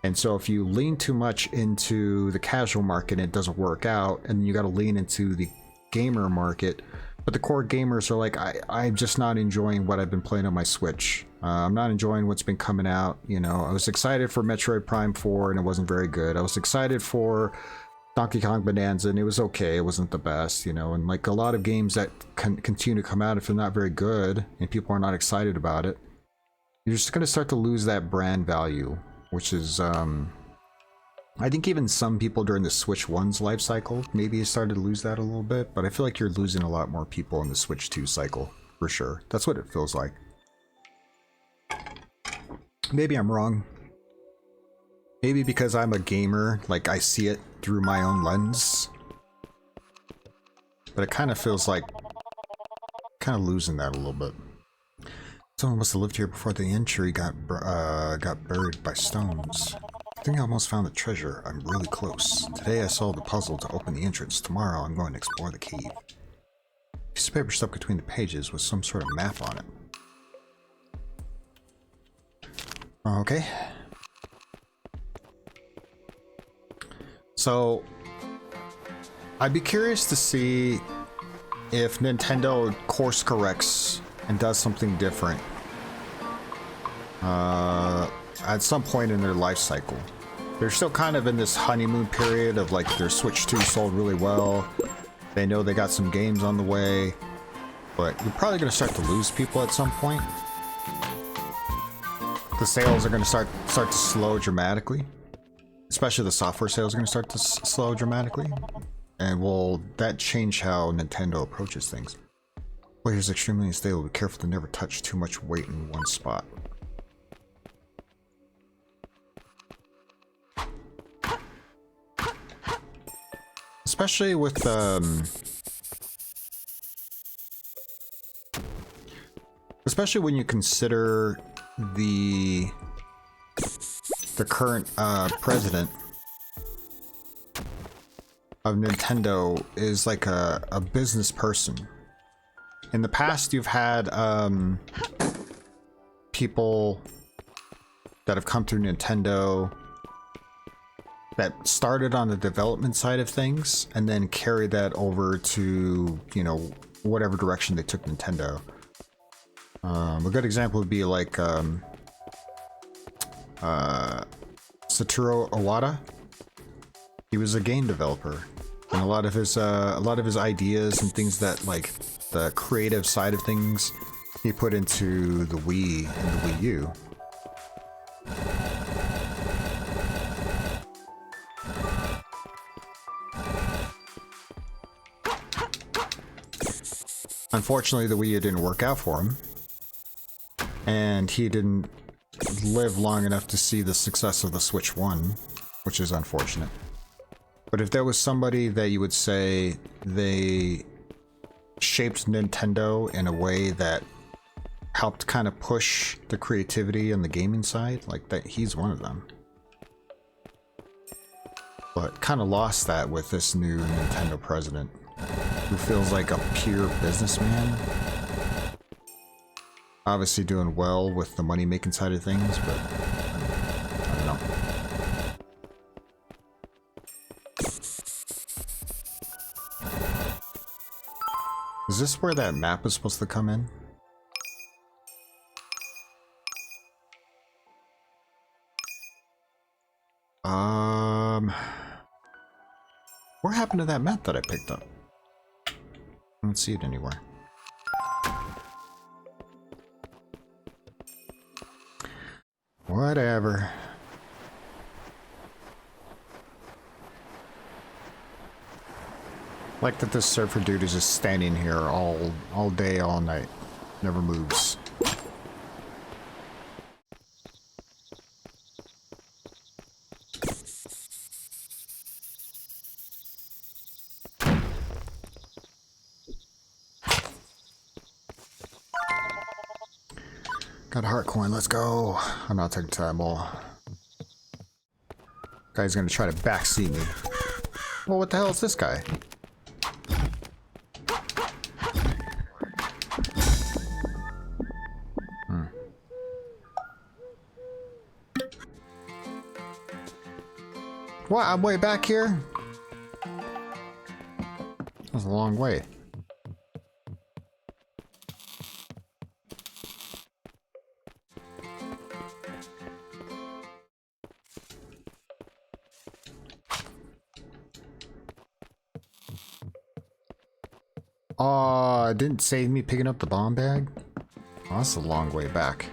And so if you lean too much into the casual market and it doesn't work out, and you got to lean into the gamer market, but the core gamers are like, I'm just not enjoying what I've been playing on my Switch. I'm not enjoying what's been coming out. You know, I was excited for Metroid Prime 4 and it wasn't very good. I was excited for Donkey Kong Bonanza and it was okay. It wasn't the best, you know, and like a lot of games that continue to come out, if they're not very good and people are not excited about it, you're just going to start to lose that brand value, which is, I think even some people during the Switch 1's life cycle maybe started to lose that a little bit, but I feel like you're losing a lot more people in the Switch 2 cycle, for sure. That's what it feels like. Maybe I'm wrong. Maybe because I'm a gamer, like I see it through my own lens. But it kind of feels like kind of losing that a little bit. Someone must have lived here before the entry got buried by stones. I think I almost found the treasure. I'm really close. Today I solved the puzzle to open the entrance. Tomorrow I'm going to explore the cave. A piece of paper stuck between the pages with some sort of map on it. Okay. So, I'd be curious to see if Nintendo course corrects and does something different at some point in their life cycle. They're still kind of in this honeymoon period of like their Switch 2 sold really well. They know they got some games on the way, but you're probably going to start to lose people at some point. The sales are going to start to slow dramatically. Especially the software sales are going to start to slow dramatically. And will that change how Nintendo approaches things? Players extremely unstable. Be careful to never touch too much weight in one spot. Especially with especially when you consider the current president of Nintendo is like a business person. In the past, you've had people that have come through Nintendo that started on the development side of things and then carried that over to, you know, whatever direction they took Nintendo. A good example would be like Satoru Iwata. He was a game developer, and a lot of his ideas and things that, like, the creative side of things, he put into the Wii and the Wii U. Unfortunately, the Wii U didn't work out for him, and he didn't live long enough to see the success of the Switch 1, which is unfortunate. But if there was somebody that you would say they shaped Nintendo in a way that helped kind of push the creativity and the gaming side, like that, he's one of them. But kind of lost that with this new Nintendo president, who feels like a pure businessman. Obviously doing well with the money-making side of things, but I don't know. Is this where that map is supposed to come in? What happened to that map that I picked up? I don't see it anywhere. Whatever. Like that this surfer dude is just standing here all day, all night. Never moves. Got a heart coin, let's go. I'm not taking time all. Guy's gonna try to backseat me. Well, what the hell is this guy? What? I'm way back here? That's a long way. It didn't save me picking up the bomb bag? Oh, that's a long way back.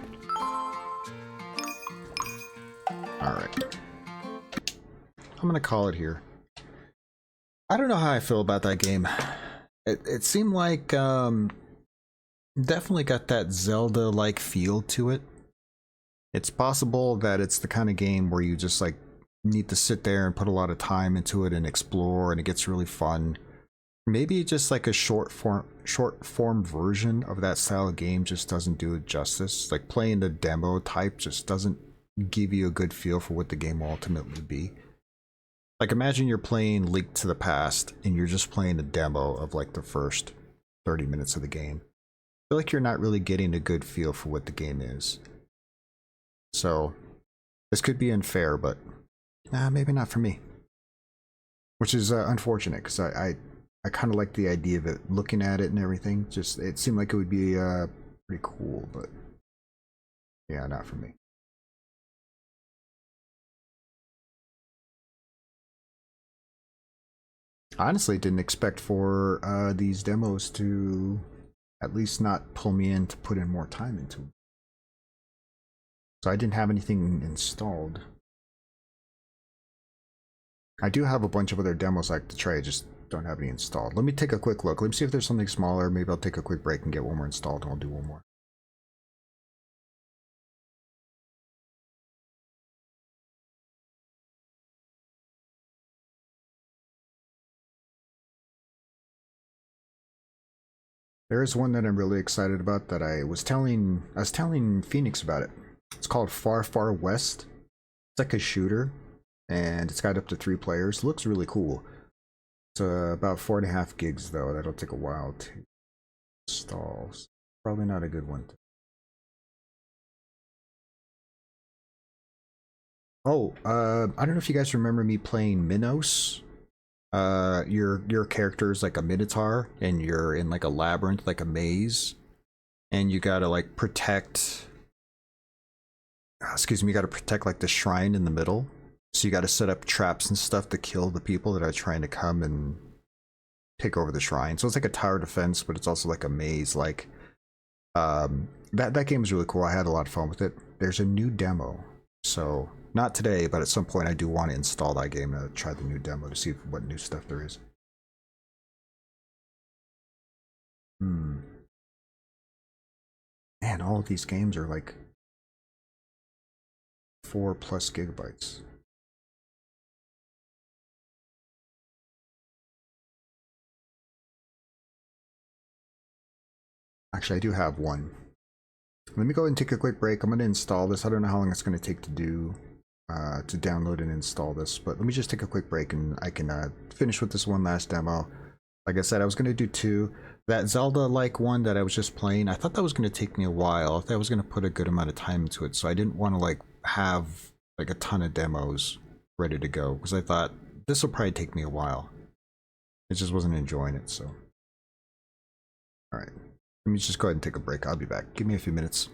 Alright. I'm gonna call it here. I don't know how I feel about that game. It seemed like definitely got that Zelda-like feel to it. It's possible that it's the kind of game where you just like need to sit there and put a lot of time into it and explore, and it gets really fun. Maybe just like a short form version of that style of game just doesn't do it justice. Like playing the demo type just doesn't give you a good feel for what the game will ultimately be. Like imagine you're playing Link to the Past and you're just playing a demo of like the first 30 minutes of the game. I feel like you're not really getting a good feel for what the game is. So this could be unfair, but maybe not for me. Which is unfortunate, because I kind of like the idea of it, looking at it and everything. Just, it seemed like it would be pretty cool, but yeah, not for me. Honestly, didn't expect for these demos to at least not pull me in to put in more time into them. So I didn't have anything installed. I do have a bunch of other demos I like to try, just don't have any installed. Let me take a quick look. Let me see if there's something smaller. Maybe I'll take a quick break and get one more installed, and I'll do one more. There is one that I'm really excited about that I was telling Phoenix about it. It's called Far Far West. It's like a shooter, and it's got up to 3 players. It looks really cool. It's about 4.5 gigs though. That'll take a while to install. Probably not a good one. Oh, I don't know if you guys remember me playing Minos. Your character is like a minotaur, and you're in like a labyrinth, like a maze, and you gotta like protect. Excuse me, you gotta protect like the shrine in the middle. So you gotta set up traps and stuff to kill the people that are trying to come and take over the shrine. So it's like a tower defense, but it's also like a maze. Like, that game is really cool. I had a lot of fun with it. There's a new demo, so. Not today, but at some point I do want to install that game and try the new demo to see what new stuff there is. Man, all of these games are like 4+ gigabytes. Actually, I do have one. Let me go ahead and take a quick break. I'm going to install this. I don't know how long it's going to take to do. To download and install this, but let me just take a quick break and I can finish with this one last demo. Like I said, I was going to do 2. That Zelda-like one that I was just playing, I thought that was going to take me a while. I thought I was going to put a good amount of time into it, so I didn't want to like have like a ton of demos ready to go, because I thought this will probably take me a while. I just wasn't enjoying it, so. Alright, let me just go ahead and take a break. I'll be back. Give me a few minutes.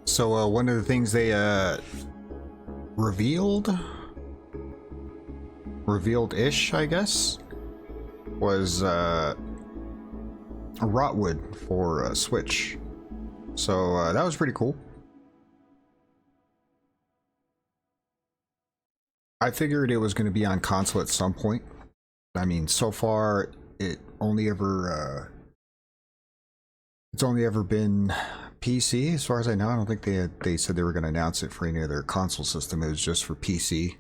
So one of the things they revealed-ish, I guess, was Rotwood for Switch. So that was pretty cool. I figured it was going to be on console at some point. I mean, so far it's only ever been PC, as far as I know. I don't think they said they were going to announce it for any other console system. It was just for PC.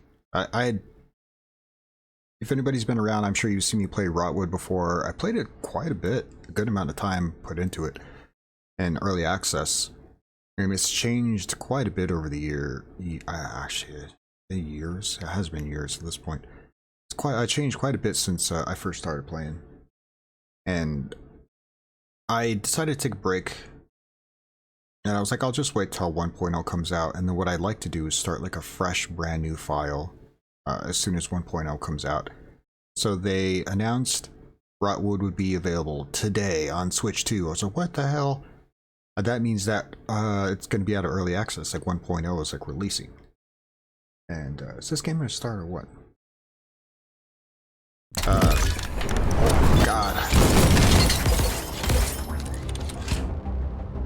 If anybody's been around, I'm sure you've seen me play Rotwood before. I played it quite a bit, a good amount of time put into it in early access. And it's changed quite a bit over the year. Actually, years. It has been years at this point. I changed quite a bit since I first started playing. And I decided to take a break. And I was like, I'll just wait till 1.0 comes out. And then what I'd like to do is start like a fresh, brand new file as soon as 1.0 comes out. So they announced Rotwood would be available today on Switch 2. I was like, what the hell? That means that it's going to be out of early access, like 1.0 is like releasing. And is this game going to start or what? Oh god.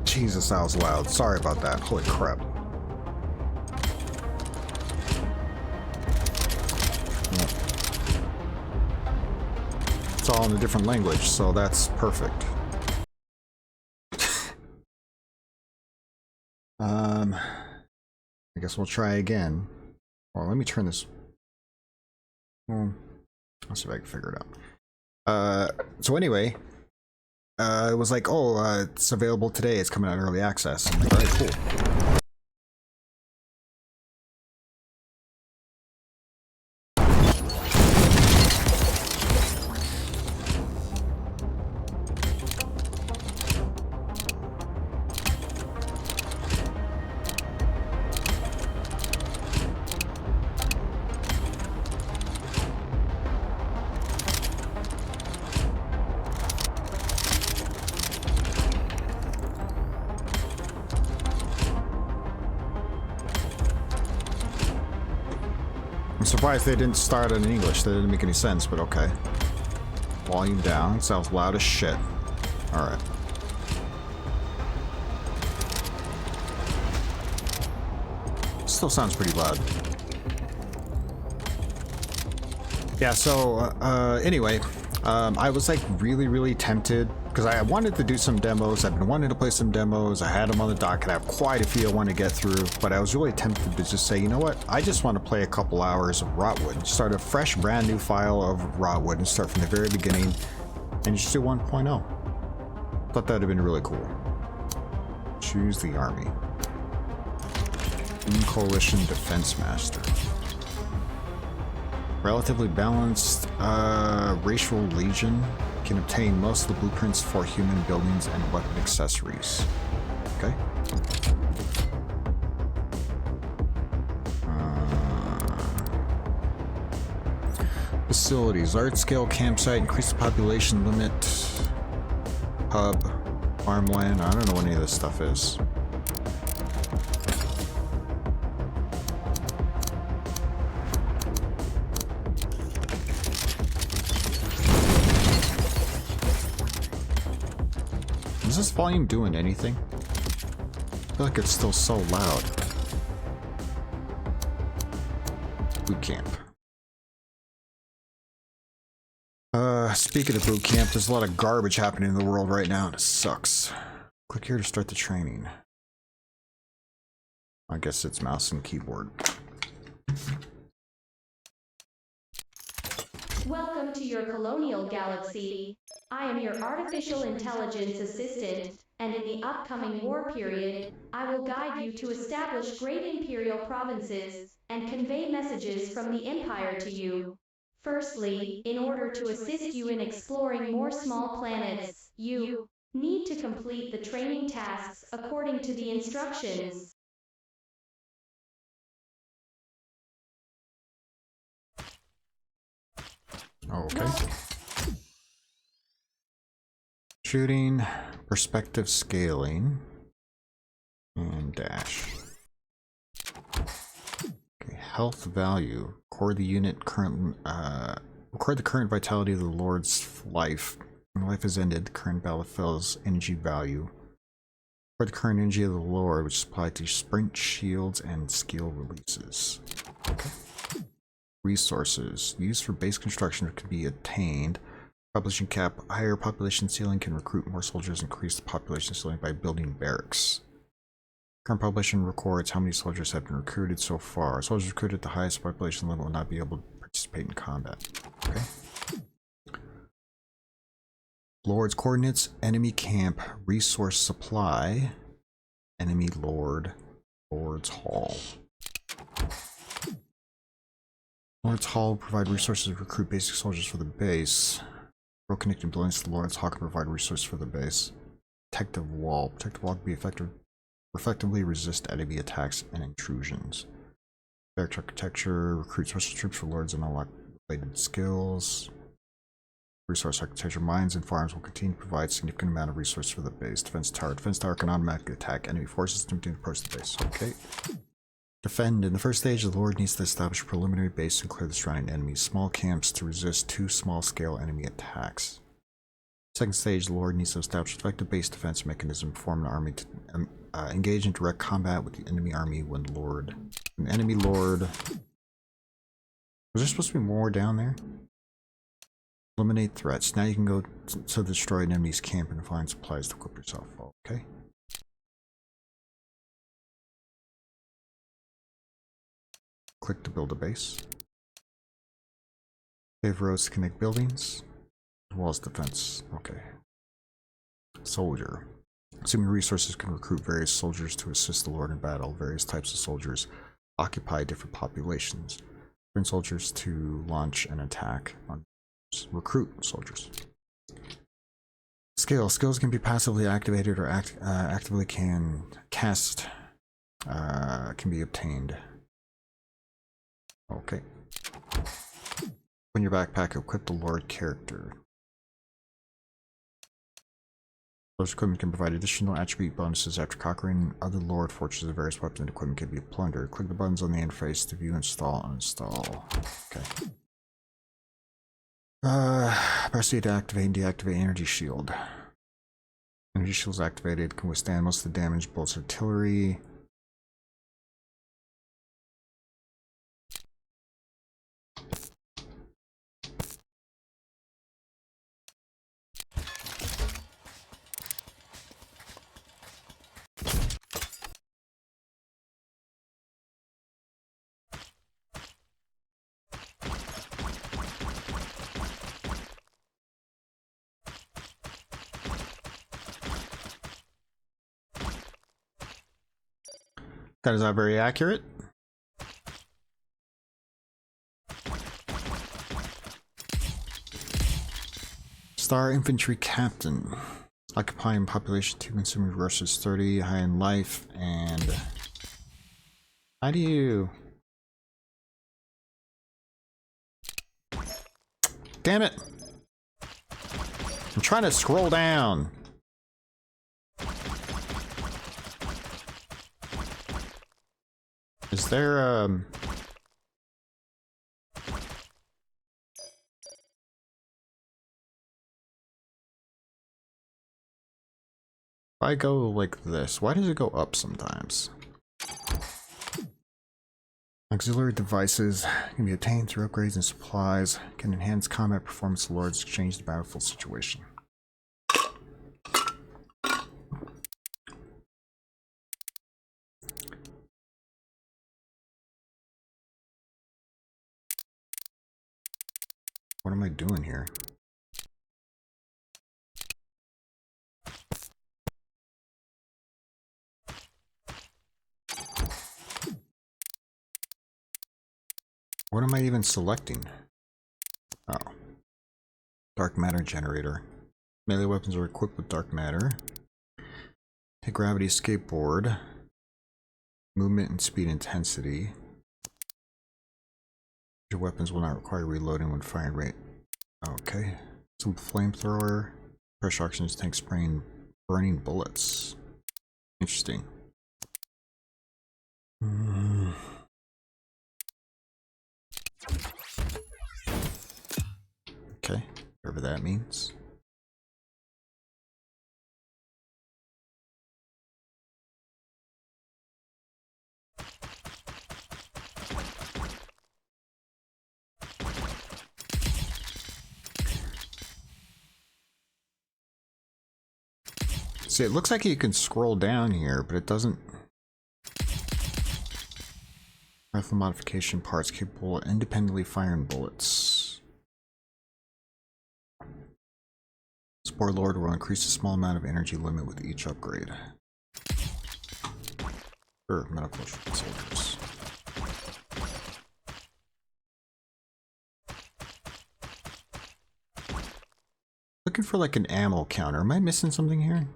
Jesus, that was loud. Sorry about that. Holy crap. Yep. It's all in a different language, so that's perfect. I guess we'll try again. Well, let me turn this. Well, I'll see if I can figure it out. So anyway, it was like, oh, it's available today. It's coming out early access. I'm like, all right, cool. I'm surprised they didn't start it in English. That didn't make any sense, but okay. Volume down. Sounds loud as shit. Alright. Still sounds pretty loud. Yeah, so, anyway, I was like really tempted because I wanted to do some demos. I've been wanting to play some demos. I had them on the docket. I have quite a few I want to get through, but I was really tempted to just say, you know what? I just want to play a couple hours of Rotwood, start a fresh, brand new file of Rotwood and start from the very beginning and just do 1.0. Thought that'd have been really cool. Choose the army. Coalition Defense Master. Relatively balanced racial legion. Can obtain most of the blueprints for human buildings and weapon accessories. Okay. Facilities. Large-scale campsite. Increase the population limit. Hub. Farmland. I don't know what any of this stuff is. Is this volume doing anything? I feel like it's still so loud. Boot camp. Speaking of boot camp, there's a lot of garbage happening in the world right now, and it sucks. Click here to start the training. I guess it's mouse and keyboard. Welcome to your colonial galaxy. I am your artificial intelligence assistant, and in the upcoming war period, I will guide you to establish great imperial provinces and convey messages from the Empire to you. Firstly, in order to assist you in exploring more small planets, you need to complete the training tasks according to the instructions. Okay. Shooting, perspective scaling. And dash. Okay, health value. Record the unit current. Record the current vitality of the Lord's life. When life is ended, the current battle fills energy value. Record the current energy of the Lord, which is applied to sprint, shields, and skill releases. Okay. Resources. Used for base construction can be attained. Population cap. Higher population ceiling can recruit more soldiers. Increase the population ceiling by building barracks. Current population records how many soldiers have been recruited so far. Soldiers recruited at the highest population level will not be able to participate in combat. Okay. Lord's coordinates. Enemy camp. Resource supply. Enemy lord. Lord's hall. Lord's hall will provide resources to recruit basic soldiers for the base. Road connecting buildings to the Lord's hall can provide resources for the base. Protective wall. Protective wall can be effectively resist enemy attacks and intrusions. Barracks architecture. Recruit special troops for lords and unlock related skills. Resource architecture. Mines and farms will continue to provide significant amount of resources for the base. Defense tower. Defense tower can automatically attack enemy forces to approach the base. Okay. Defend. In the first stage, the Lord needs to establish a preliminary base and clear the surrounding enemies. Small camps to resist 2 small-scale enemy attacks. Second stage, the Lord needs to establish effective base defense mechanism, form an army to engage in direct combat with the enemy army when an enemy lord. Was there supposed to be more down there? Eliminate threats. Now you can go to destroy an enemy's camp and find supplies to equip yourself. Okay. Click to build a base. Pave roads to connect buildings. Walls defense. Okay. Soldier. Assuming resources can recruit various soldiers to assist the Lord in battle. Various types of soldiers occupy different populations. Bring soldiers to launch an attack on recruit soldiers. Skills can be passively activated or actively can be obtained. Okay. When your backpack, equip the Lord character. Those equipment can provide additional attribute bonuses after conquering other Lord fortresses. Various weapons and equipment can be plundered. Click the buttons on the interface to view, install, uninstall. Okay. Press C to activate and deactivate energy shield. Energy shields activated can withstand most of the damage. Bolts artillery. That is not very accurate. Star Infantry Captain. Occupying population 2, consuming resources 30, high in life, and... How do you... Damn it! I'm trying to scroll down. Is there, if I go like this, why does it go up sometimes? Auxiliary devices can be obtained through upgrades and supplies, can enhance combat performance of Lords, exchange the battlefield situation. What am I doing here? What am I even selecting? Oh. Dark matter generator. Melee weapons are equipped with dark matter. Hit gravity skateboard. Movement and speed intensity. Your weapons will not require reloading when firing rate. Okay. Some flamethrower. Pressure oxygen tank spraying burning bullets. Interesting. whatever that means. See, it looks like you can scroll down here, but it doesn't. Rifle modification parts capable of independently firing bullets. Spore Lord will increase a small amount of energy limit with each upgrade. For medical soldiers. Looking for like an ammo counter. Am I missing something here?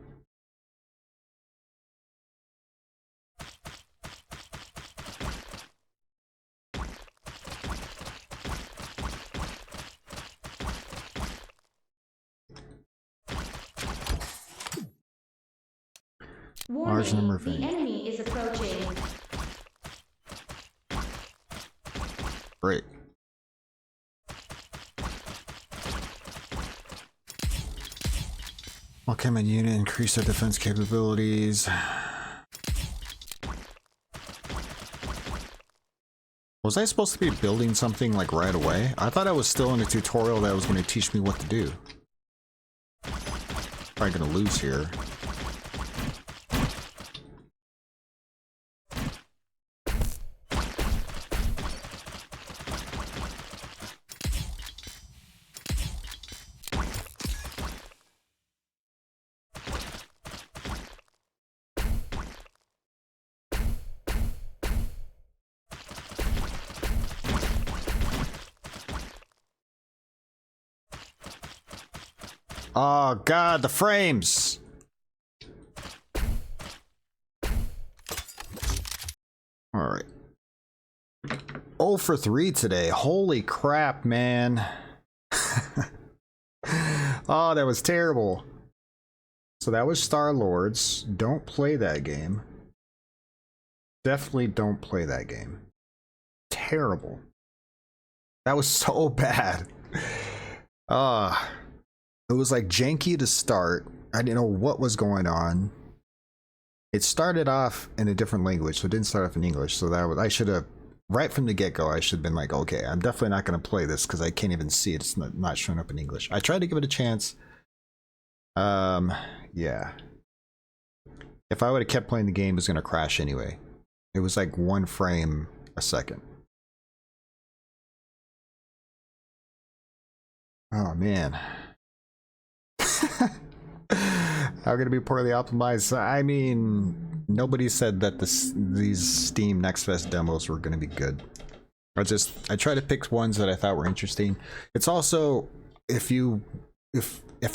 Large number of Warning, the enemy is approaching. Great. Welcome unit, increase their defense capabilities. Was I supposed to be building something like right away? I thought I was still in a tutorial that was going to teach me what to do. Probably going to lose here. Oh god, the frames! Alright. 0 for 3 today. Holy crap, man. Oh, that was terrible. So that was Star Lords. Don't play that game. Definitely don't play that game. Terrible. That was so bad. It was like janky to start. I didn't know what was going on. It started off in a different language, so it didn't start off in English. So that was, I should have, right from the get-go, I should have been like, okay, I'm definitely not going to play this because I can't even see it. It's not showing up in English. I tried to give it a chance. Yeah. If I would have kept playing the game, it was going to crash anyway. It was like 1 frame a second. Oh, man. How can it be poorly optimized? I mean, nobody said that these Steam Next Fest demos were going to be good. I try to pick ones that I thought were interesting. It's also, if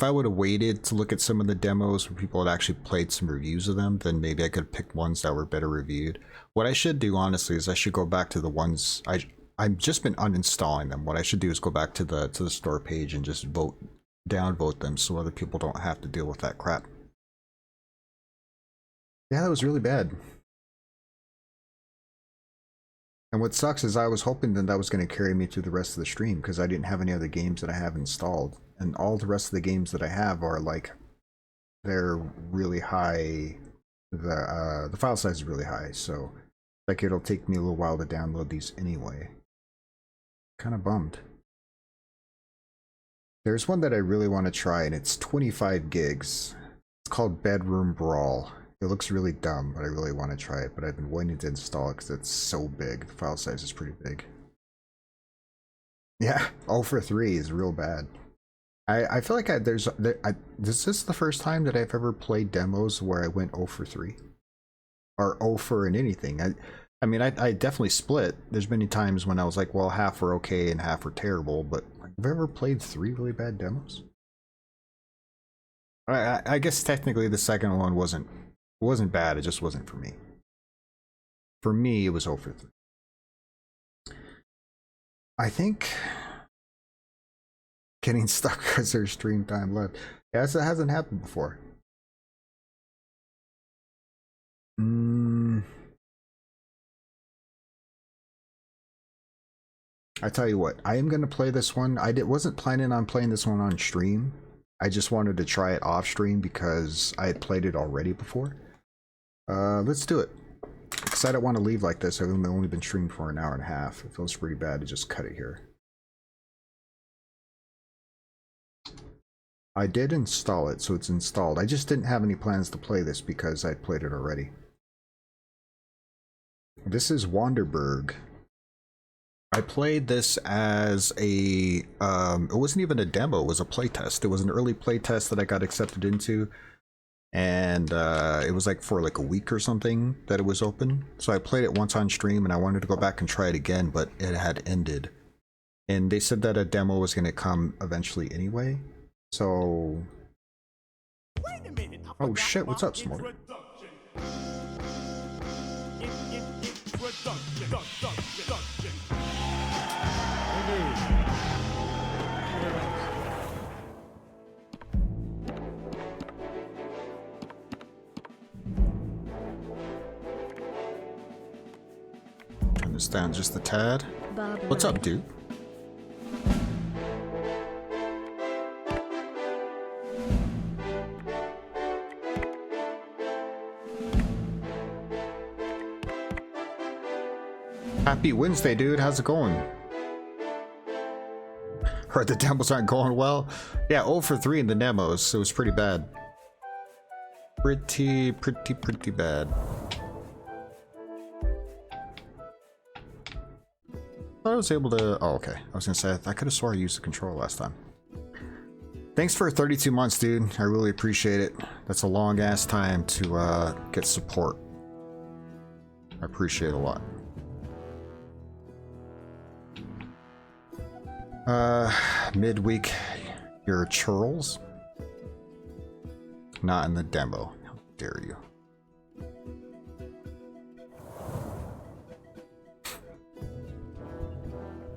I would have waited to look at some of the demos where people had actually played some reviews of them, then maybe I could pick ones that were better reviewed. What I should do, honestly, is I should go back to the ones I've just been uninstalling them. What I should do is go back to the store page and just downvote them so other people don't have to deal with that crap. Yeah, that was really bad. And what sucks is I was hoping that was going to carry me through the rest of the stream because I didn't have any other games that I have installed. And all the rest of the games that I have are like, they're really high. The file size is really high, so like it'll take me a little while to download these anyway. Kind of bummed. There's one that I really want to try, and it's 25 gigs. It's called Bedroom Brawl. It looks really dumb, but I really want to try it. But I've been waiting to install it because it's so big. The file size is pretty big. Yeah, 0 for 3 is real bad. I feel like this is the first time that I've ever played demos where I went 0 for 3. Or 0 for in anything. I mean, I definitely split. There's many times when I was like, well, half were okay and half were terrible, but I've ever played 3 really bad demos. I guess technically the second one wasn't bad, it just wasn't for me. For me, it was 0 for 3. I think getting stuck because there's stream time left. Yeah, that hasn't happened before. I tell you what, I am gonna play this one. Wasn't planning on playing this one on stream. I just wanted to try it off stream because I had played it already before. Let's do it. Because I don't want to leave like this. I've only been streamed for an hour and a half. It feels pretty bad to just cut it here. I did install it, so it's installed. I just didn't have any plans to play this because I played it already. This is Wanderberg. I played this as a, it wasn't even a demo, it was a playtest. It was an early playtest that I got accepted into. And it was like for like a week or something that it was open. So I played it once on stream and I wanted to go back and try it again, but it had ended. And they said that a demo was going to come eventually anyway. So... Wait a minute, oh shit, what's up, Smart? Turn this down just a tad. What's up, dude? Happy Wednesday, dude. How's it going? Heard the demos aren't going well. Yeah, 0 for 3 in the demos. It was pretty bad. Pretty bad. I was able to... oh, okay. I was gonna say, I could have swore I used the controller last time. Thanks for 32 months, dude. I really appreciate it. That's a long-ass time to get support. I appreciate it a lot. Midweek, your churls? Not in the demo. How dare you?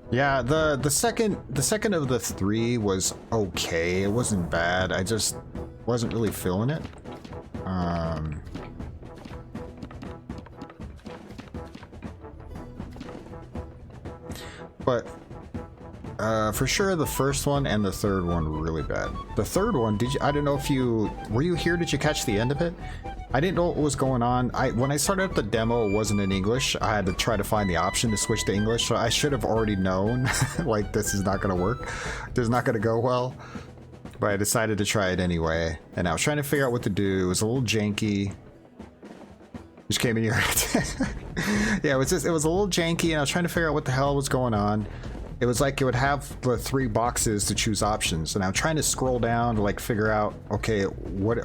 Yeah, the second of the 3 was okay. It wasn't bad. I just wasn't really feeling it. But for sure the first one and the third one were really bad. The third one, I don't know if were you here? Did you catch the end of it? I didn't know what was going on. When I started up the demo, it wasn't in English. I had to try to find the option to switch to English, so I should have already known like this is not gonna work. This is not gonna go well. But I decided to try it anyway, and I was trying to figure out what to do. It was a little janky. Just came in here. Yeah, it was a little janky, and I was trying to figure out what the hell was going on. It was like it would have the 3 boxes to choose options, and I'm trying to scroll down to like figure out, okay, what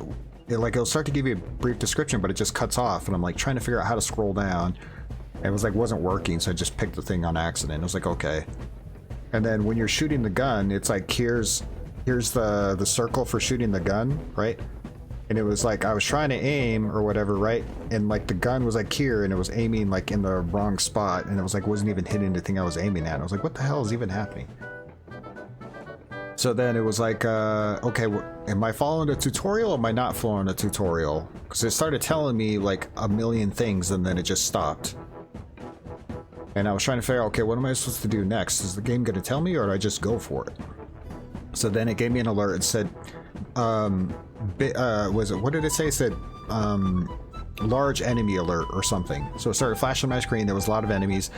it'll start to give you a brief description, but it just cuts off, and I'm like trying to figure out how to scroll down. And it was like wasn't working, so I just picked the thing on accident. I was like, okay. And then when you're shooting the gun, it's like here's the circle for shooting the gun, right? And it was like I was trying to aim or whatever, right? And like the gun was like here, and it was aiming like in the wrong spot, and it was like wasn't even hitting the thing I was aiming at. I was like, what the hell is even happening? So then it was like, okay, am I following a tutorial or am I not following a tutorial? Because it started telling me like a million things, and then it just stopped. And I was trying to figure out, okay, what am I supposed to do next? Is the game going to tell me, or do I just go for it? So then it gave me an alert. It said, what did it say? It said, large enemy alert or something. So it started flashing my screen. There was a lot of enemies.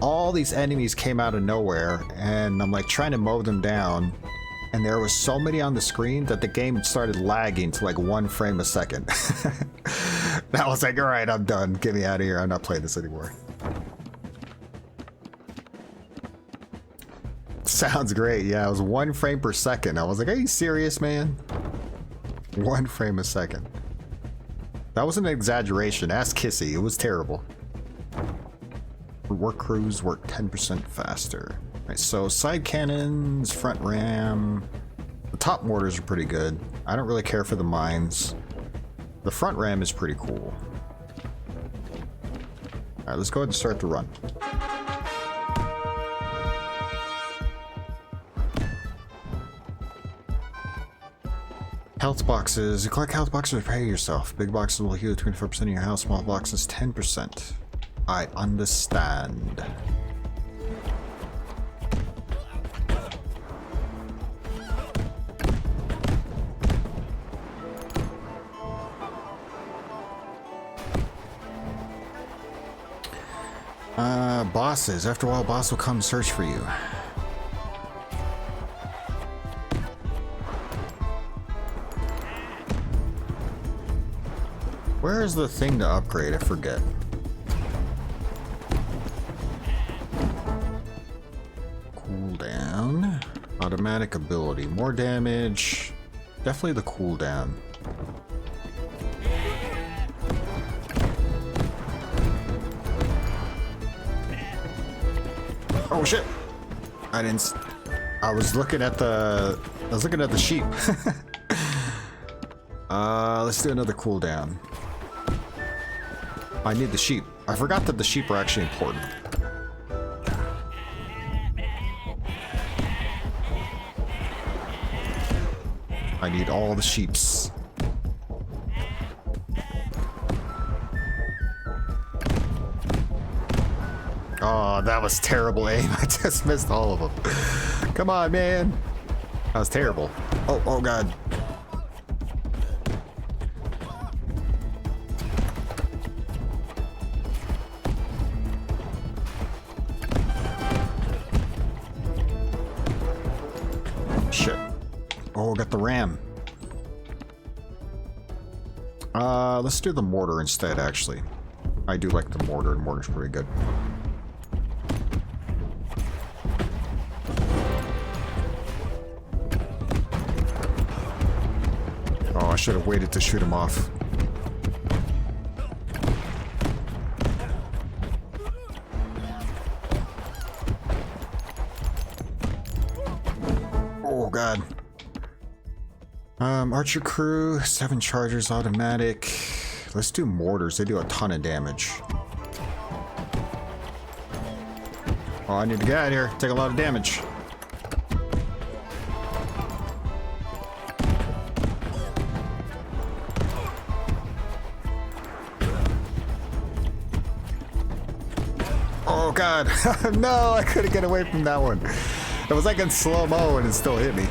All these enemies came out of nowhere, and I'm like trying to mow them down. And there was so many on the screen that the game started lagging to like 1 frame a second. I was like, all right, I'm done. Get me out of here. I'm not playing this anymore. Sounds great. Yeah, it was 1 frame per second. I was like, are you serious, man? 1 frame a second. That wasn't an exaggeration. Ask Kissy. It was terrible. Work crews work 10% faster. Right, so side cannons, front ram. The top mortars are pretty good. I don't really care for the mines. The front ram is pretty cool. Alright, let's go ahead and start the run. Health boxes. You collect health boxes to repair yourself. Big boxes will heal 24% of your health. Small boxes 10%. I understand. Bosses. After a while, boss will come search for you. Where is the thing to upgrade? I forget. Cooldown. Automatic ability. More damage. Definitely the cooldown. Oh shit! I didn't. I was looking at the. I was looking at the sheep. Let's do another cooldown. I need the sheep. I forgot that the sheep are actually important. I need all the sheeps. Oh, that was terrible aim. I just missed all of them. Come on, man. That was terrible. Oh, oh god. Shit. Oh, got the ram. Let's do the mortar instead, actually. I do like the mortar, and mortar's pretty good. Oh, I should have waited to shoot him off. Oh god. Archer crew, 7 chargers, automatic. Let's do mortars. They do a ton of damage. Oh, I need to get out of here. Take a lot of damage. Oh god. No, I couldn't get away from that one. It was like in slow-mo and it still hit me.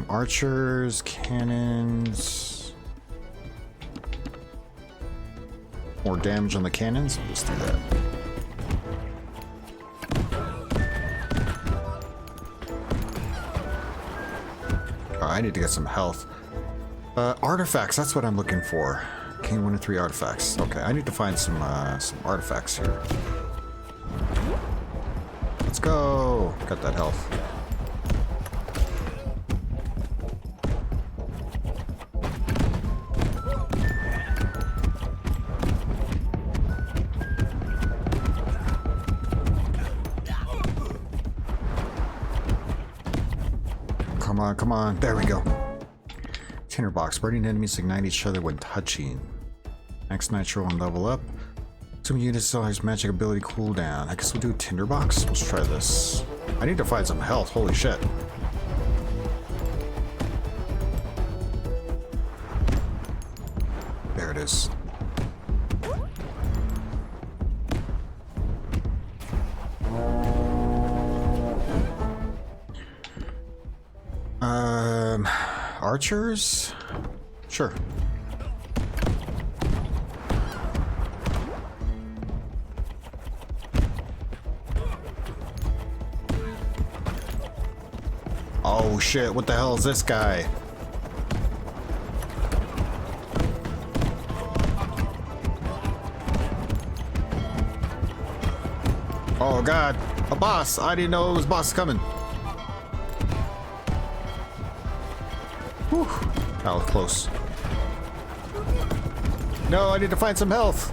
Archers, cannons. More damage on the cannons. Let's do that. Oh, I need to get some health. Artifacts. That's what I'm looking for. Gain 1 to 3 artifacts. Okay, I need to find some artifacts here. Let's go. Got that health. Come on, come on. There we go. Tinderbox. Burning enemies ignite each other when touching. Max nitro and level up. Some units still has magic ability cooldown. I guess we'll do Tinderbox. Let's try this. I need to find some health. Holy shit. There it is. Archers? Sure. Oh shit, what the hell is this guy? Oh god, a boss! I didn't know it was boss coming. Whew. That was close. No, I need to find some health.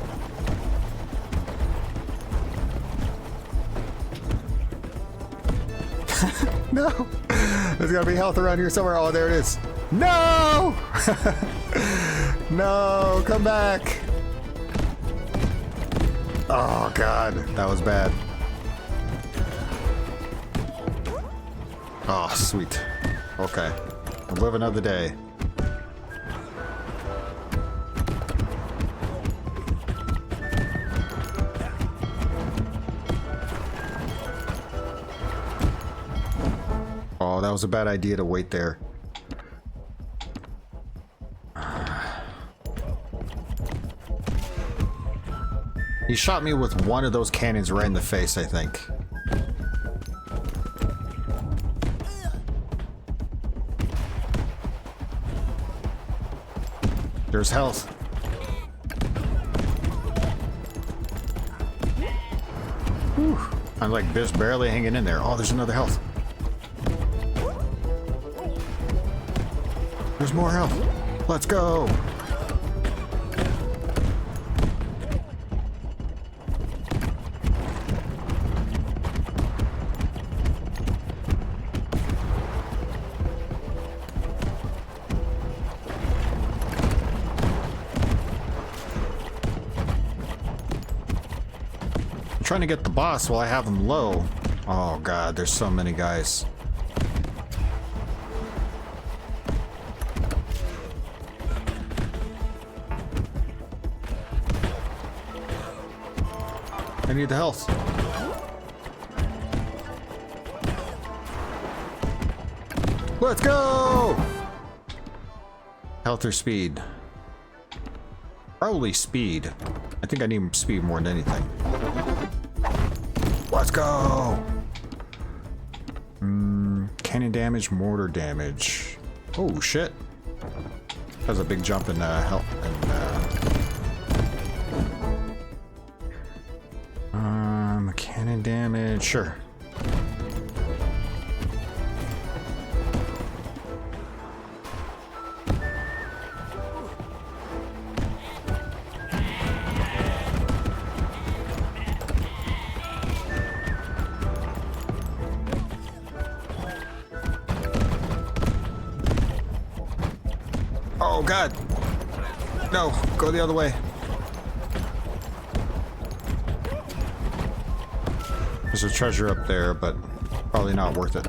No! There's gotta be health around here somewhere. Oh, there it is. No! No, come back. Oh god, that was bad. Oh, sweet. Okay. I'll live another day. Oh, that was a bad idea to wait there. He shot me with one of those cannons right in the face, I think. There's health. Whew. I'm like just barely hanging in there. Oh, there's another health. There's more health. Let's go. Trying to get the boss while I have him low. Oh god, there's so many guys. I need the health. Let's go! Health or speed? Probably speed. I think I need speed more than anything. Let's go! Cannon damage, mortar damage. Oh shit! That's a big jump in health. Cannon damage, sure. Oh god! No, go the other way. There's a treasure up there, but probably not worth it.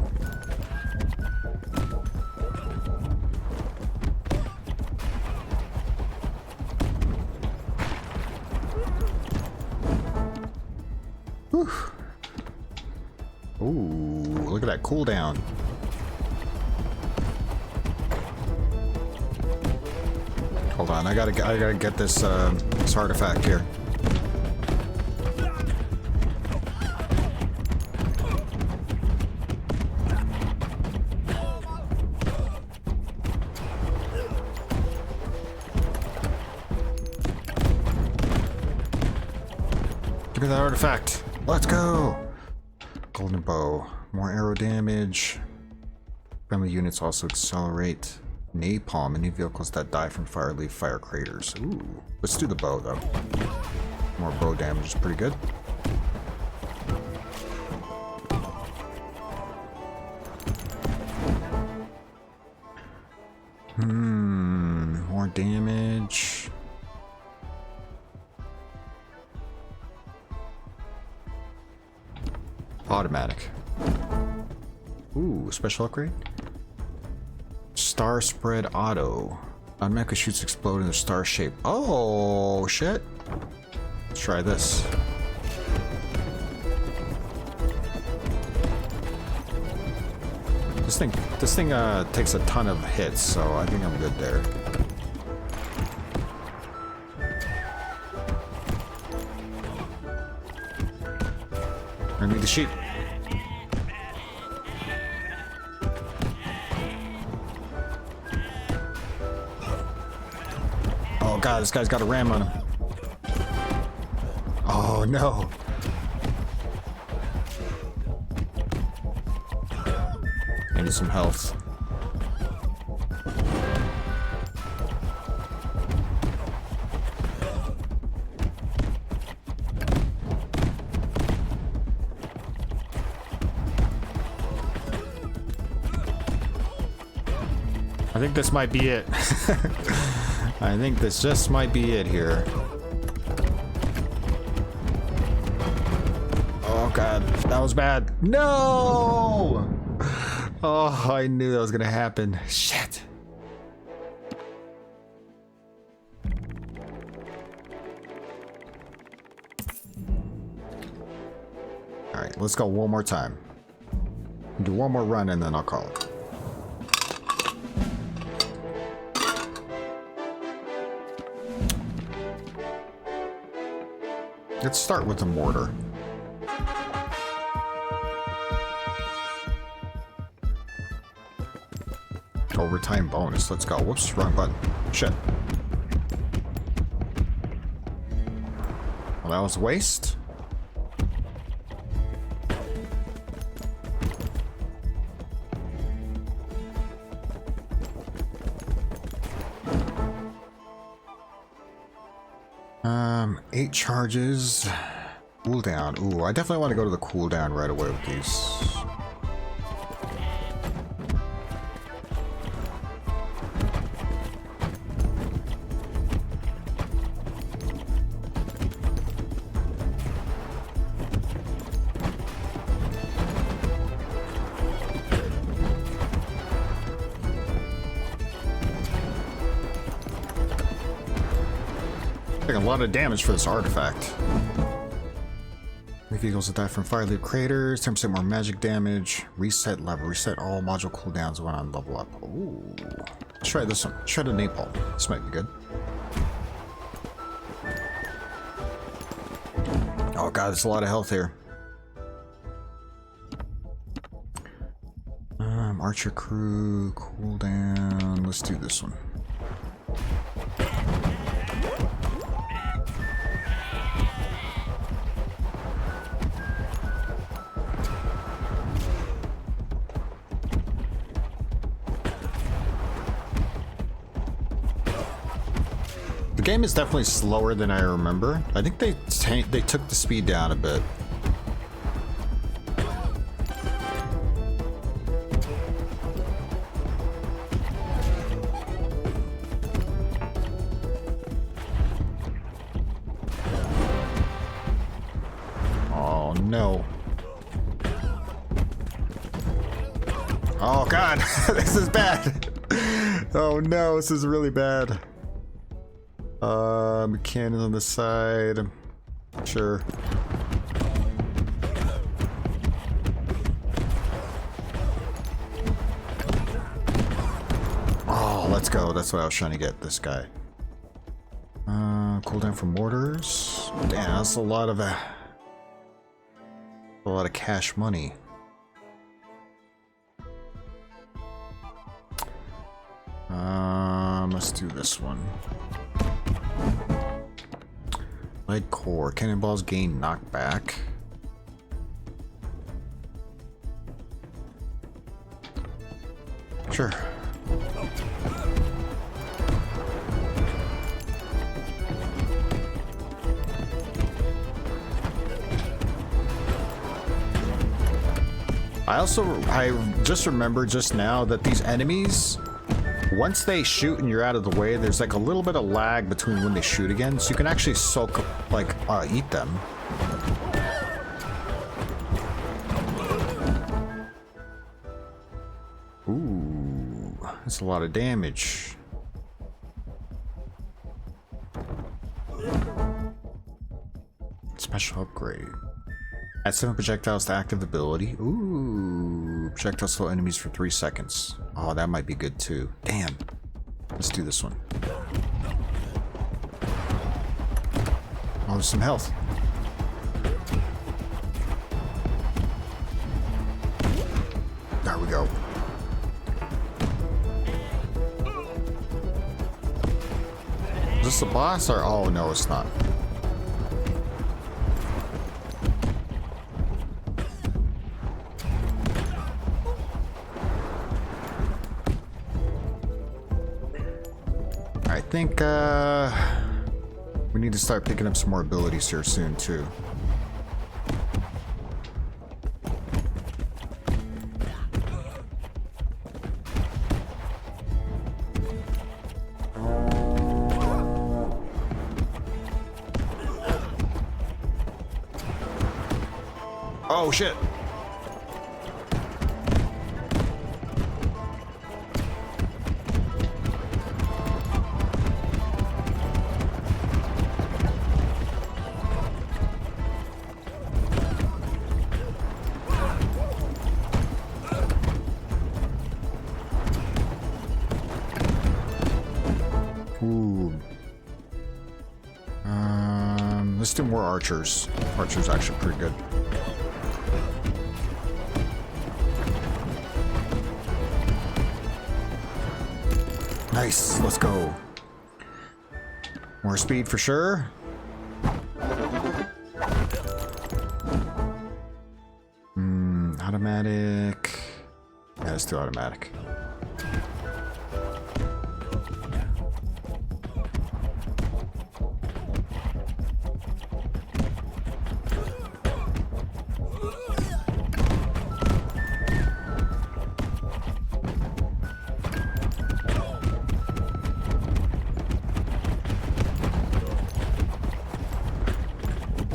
Whew. Ooh, look at that cooldown. Hold on, I gotta get this this artifact here. Give me that artifact. Let's go. Golden bow, more arrow damage. Friendly units also accelerate. Napalm, any vehicles that die from fire leave fire craters. Ooh. Let's do the bow though. More bow damage is pretty good. More damage. Automatic. Ooh, special upgrade. Star spread auto. Automatically shoots explode in a star shape. Oh shit. Let's try this. This thing takes a ton of hits, so I think I'm good there. I need the sheep. Oh god, this guy's got a ram on him. Oh no. I need some health. I think this might be it. I think this just might be it here. Oh god, that was bad. No! Oh, I knew that was gonna happen. Shit. Alright, let's go one more time. Do one more run and then I'll call it. Let's start with the mortar. Overtime bonus. Let's go. Whoops, wrong button. Shit. Well, that was a waste. Eight charges. Cooldown. Ooh, I definitely want to go to the cooldown right away with these. Taking a lot of damage for this artifact. Vehicles that die from fire leave craters, 10% more magic damage, reset level, reset all module cooldowns when on level up. Ooh. Let's try this one. Shredded napalm. This might be good. Oh god, there's a lot of health here. Archer crew, cooldown. Let's do this one. The game is definitely slower than I remember. I think they took the speed down a bit. Oh no. Oh god, this is bad. Oh no, this is really bad. Cannons on the side. Sure. Oh, let's go. That's what I was trying to get, this guy. Cooldown for mortars. Damn, that's a lot of cash money. Let's do this one. Lead core. Cannonballs gain knockback. Sure. I just remembered just now that these enemies, once they shoot and you're out of the way, there's like a little bit of lag between when they shoot again, so you can actually eat them. Ooh, that's a lot of damage. Special upgrade. Add 7 projectiles to active ability. Ooh, projectiles slow enemies for 3 seconds. Oh, that might be good too. Damn. Let's do this one. Oh, there's some health. There we go. Is this the boss or? Oh no, it's not. I think we need to start picking up some more abilities here soon too. Oh shit. Let's Let's do more archers. Archers actually pretty good. Nice, let's go. More speed for sure. Automatic. Yeah, let's do automatic.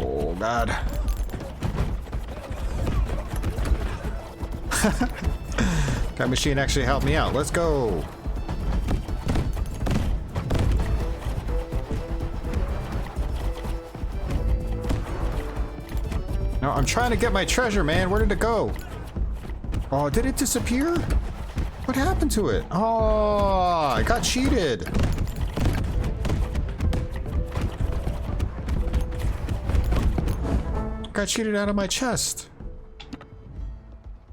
Oh God. That machine actually helped me out. Let's go. No, I'm trying to get my treasure, man. Where did it go? Oh, did it disappear? What happened to it? Oh, I got cheated. Got cheated out of my chest.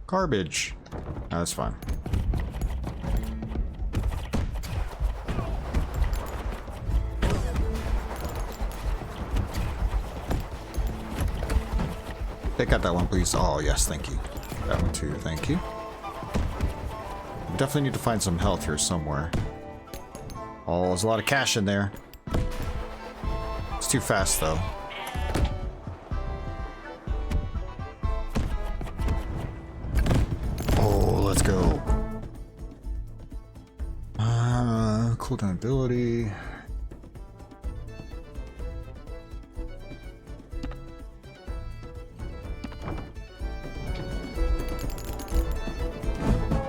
Garbage. Oh, that's fine. Take out that one, please. Oh, yes, thank you. That one too, thank you. We definitely need to find some health here somewhere. Oh, there's a lot of cash in there. It's too fast, though. Let's go. Cooldown ability.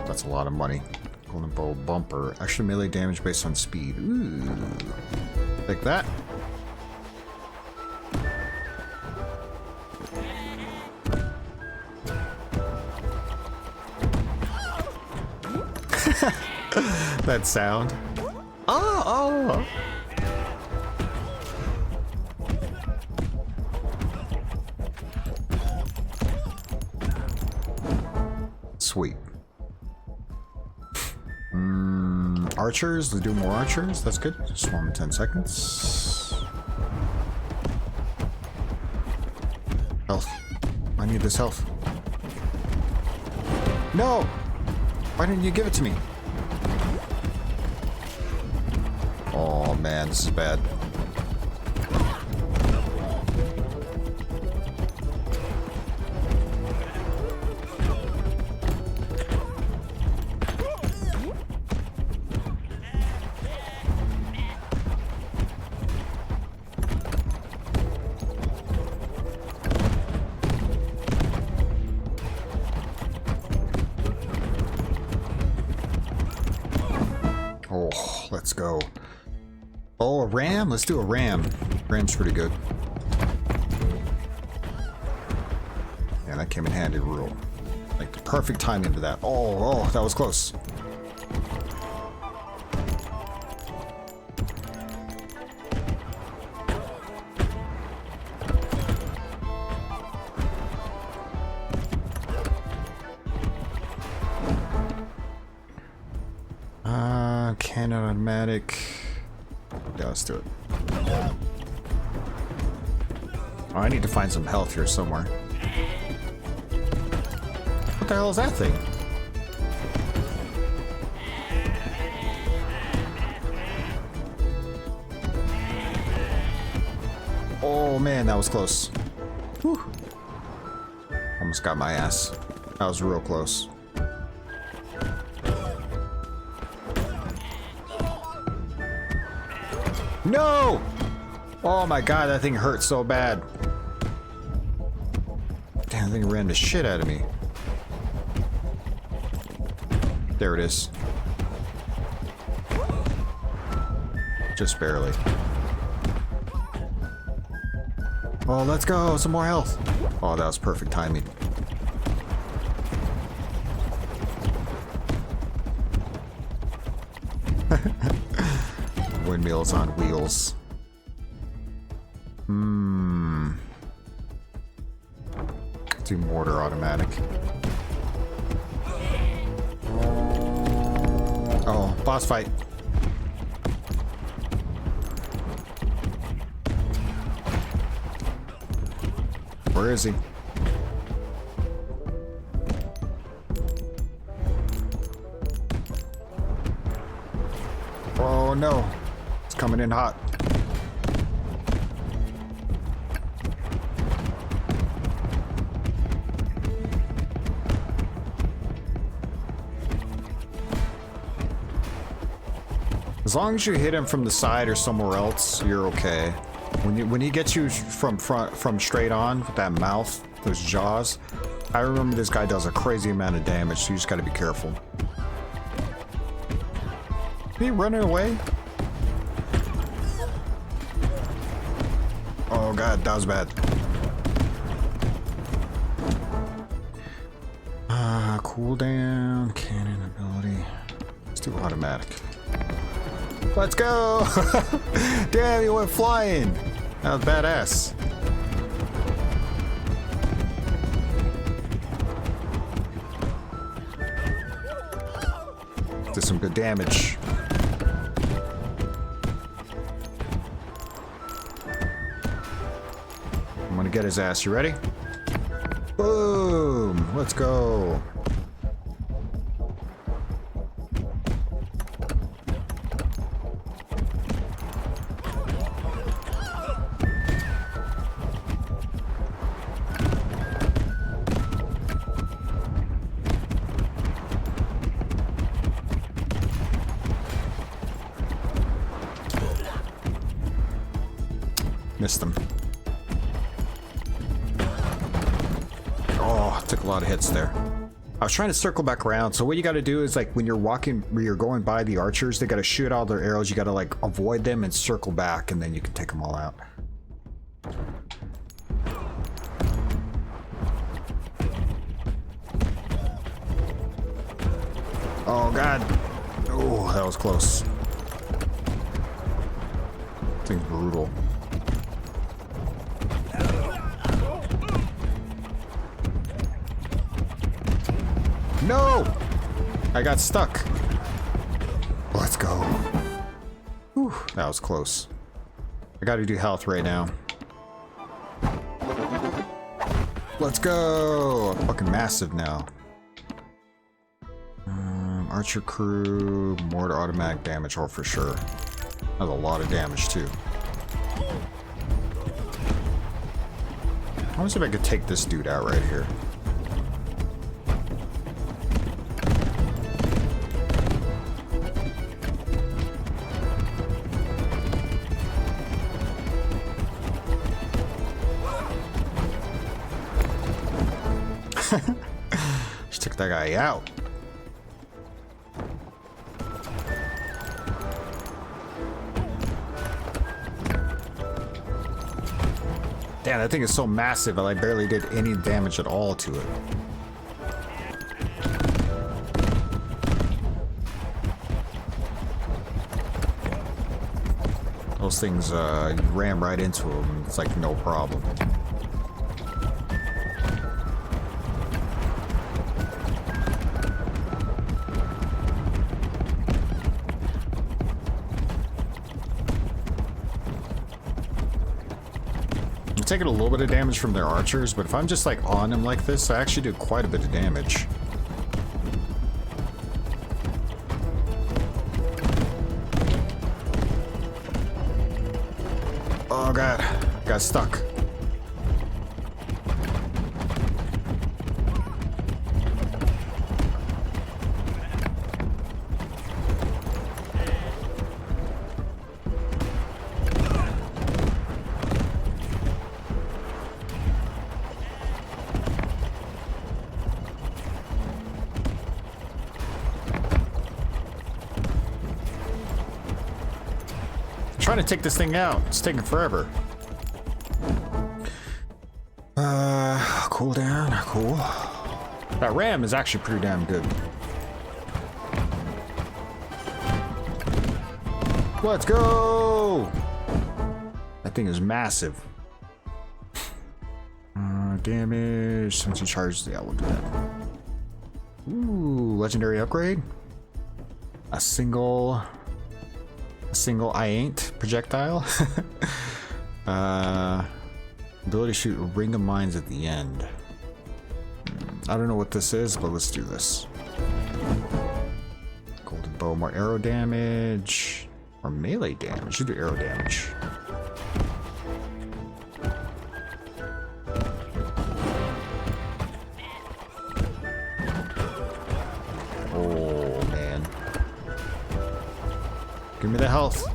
That's a lot of money. Golden bow bumper. Extra melee damage based on speed. Ooh. Take that. That sound. Oh. Sweet. Archers. Let's do more archers. That's good. Swarm in 10 seconds. Health. I need this health. No! Why didn't you give it to me? Oh man, this is bad. Oh, let's go. Oh, a ram? Let's do a ram. Ram's pretty good. Yeah, that came in handy real. Like the perfect timing to that. Oh, that was close. Cannon automatic. Yeah, let's do it. Oh, I need to find some health here somewhere. What the hell is that thing? Oh man, that was close. Whew. Almost got my ass. That was real close. No! Oh my god, that thing hurt so bad. Damn, that thing ran the shit out of me. There it is. Just barely. Oh, let's go. Some more health. Oh, that was perfect timing. Windmills on wheels. Do mortar automatic. Oh, boss fight. Where is he? Oh no, it's coming in hot. As long as you hit him from the side or somewhere else, you're okay. When he gets you from straight on with that mouth, those jaws, I remember this guy does a crazy amount of damage, so you just gotta be careful. Is he running away? Oh god, that was bad. Cooldown, cannon ability. Let's do automatic. Let's go! Damn, he went flying! That was badass. Did some good damage. I'm gonna get his ass. You ready? Boom! Let's go! Missed him. Oh, took a lot of hits there. I was trying to circle back around. So what you got to do is, like, when you're walking, where you're going by the archers, they got to shoot all their arrows. You got to, like, avoid them and circle back, and then you can take them all out. Oh god. Oh, that was close. Thing's brutal. No! I got stuck. Let's go. Whew, that was close. I gotta do health right now. Let's go! I'm fucking massive now. Archer crew, mortar automatic damage, oh for sure. That's a lot of damage too. I wonder if I could take this dude out right here. Just took that guy out. Damn, that thing is so massive, I barely did any damage at all to it. Those things, you ram right into them, it's like no problem. Taking a little bit of damage from their archers, but if I'm just like on them like this, I actually do quite a bit of damage. Oh god, got stuck. Trying to take this thing out. It's taking forever. Cool down. Cool. That ram is actually pretty damn good. Let's go! That thing is massive. damage. Since he charges, yeah, we'll do that. Ooh, legendary upgrade. A single I ain't projectile. Ability to shoot a ring of mines at the end. I don't know what this is, but let's do this. Golden bow, more arrow damage. Or melee damage. Should do arrow damage. Oh man. Give me the health.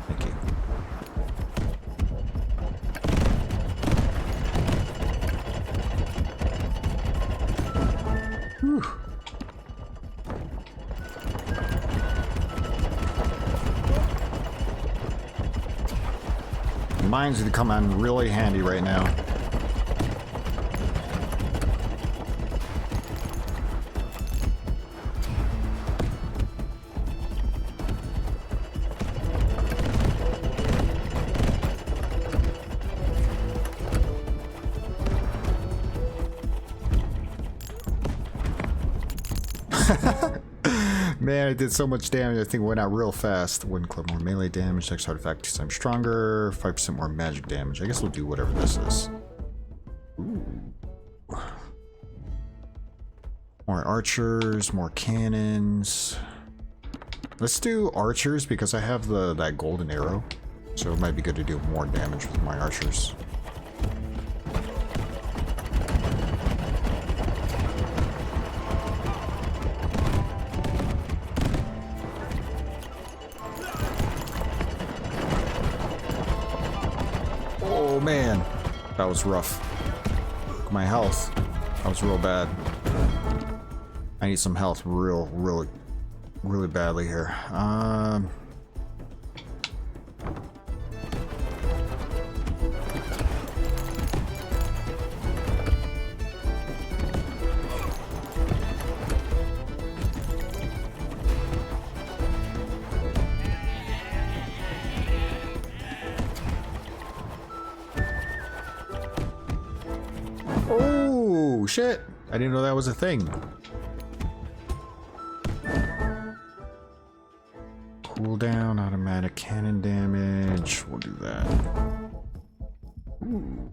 Thank you. Whew. Mines would come in really handy right now. Man, I did so much damage. I think it went out real fast. 1 club more melee damage. Next artifact 2 times stronger. 5% more magic damage. I guess we'll do whatever this is. Ooh. More archers, more cannons. Let's do archers because I have that golden arrow. So it might be good to do more damage with my archers. Oh man, that was rough. My health, that was real bad. I need some health really badly here. Oh shit! I didn't know that was a thing. Cooldown, automatic cannon damage. We'll do that. Ooh.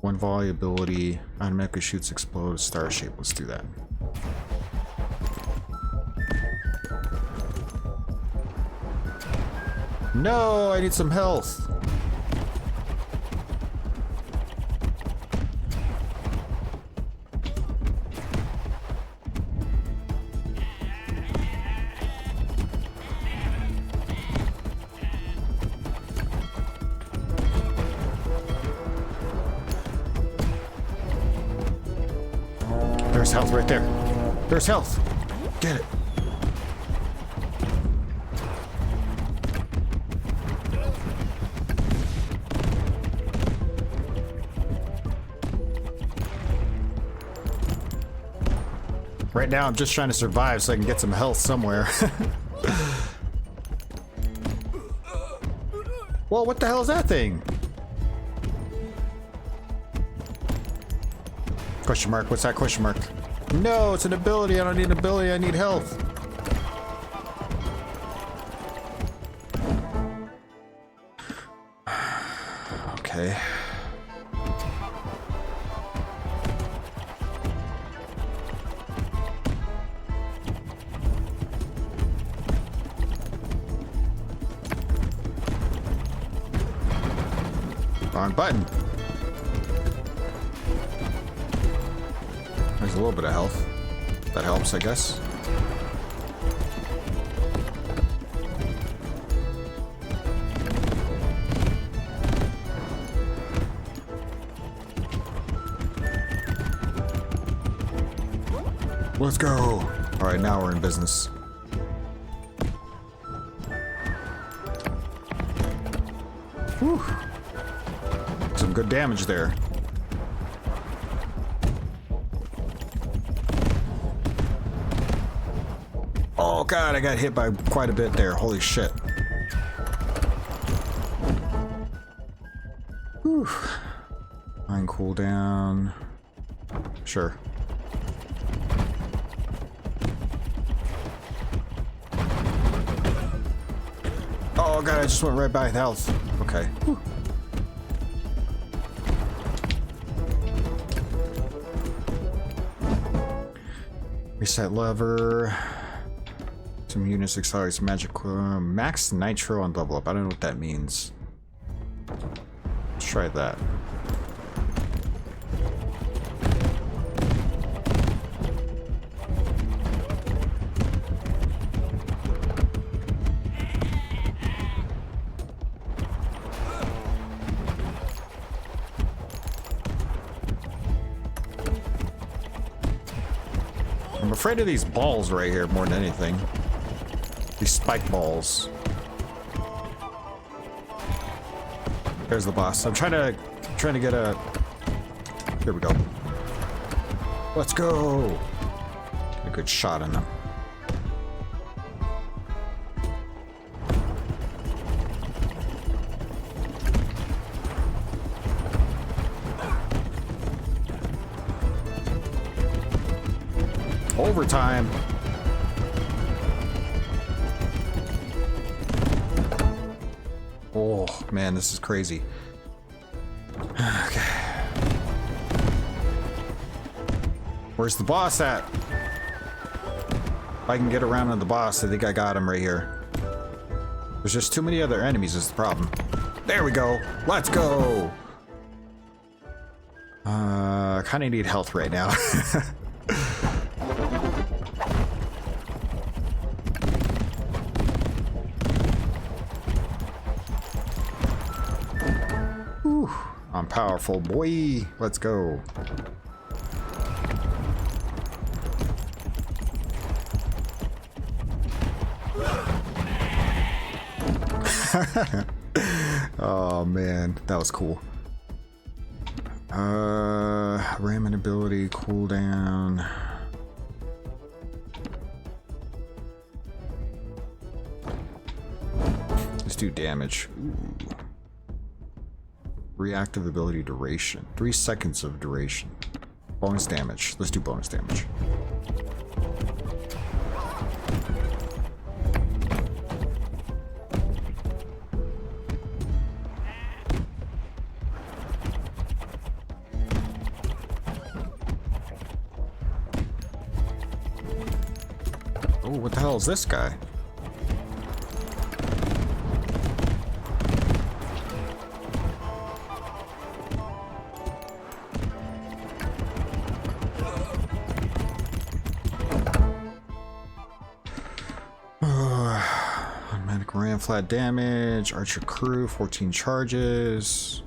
1 volley ability, automatically shoots explode, star shape. Let's do that. No, I need some health. There's health right there. There's health. Get it. Right now, I'm just trying to survive so I can get some health somewhere. Whoa, what the hell is that thing? Question mark, what's that question mark? No, it's an ability. I don't need an ability, I need health. Okay. Wrong button. There's a little bit of health. That helps, I guess. Let's go. All right, now we're in business. Whew. Some good damage there. Oh god, I got hit by quite a bit there. Holy shit. Whew. 9 cooldown. Sure. Oh god, I just went right by health. Okay. Whew. Reset lever. Some units accelerates magic. Max nitro on level up. I don't know what that means. Let's try that. I'm afraid of these balls right here more than anything. These spike balls. There's the boss. I'm trying to get a. Here we go. Let's go. Get a good shot on them. Overtime. Oh man, this is crazy. Okay. Where's the boss at? If I can get around on the boss, I think I got him right here. There's just too many other enemies is the problem. There we go. Let's go. I kind of need health right now. I'm powerful, boy. Let's go. Oh man, that was cool. Ramming ability cooldown. Let's do damage. Ooh. Reactive ability duration. 3 seconds of duration. Bonus damage. Let's do bonus damage. Oh, what the hell is this guy? Automatic ram, flat damage, archer crew, 14 charges.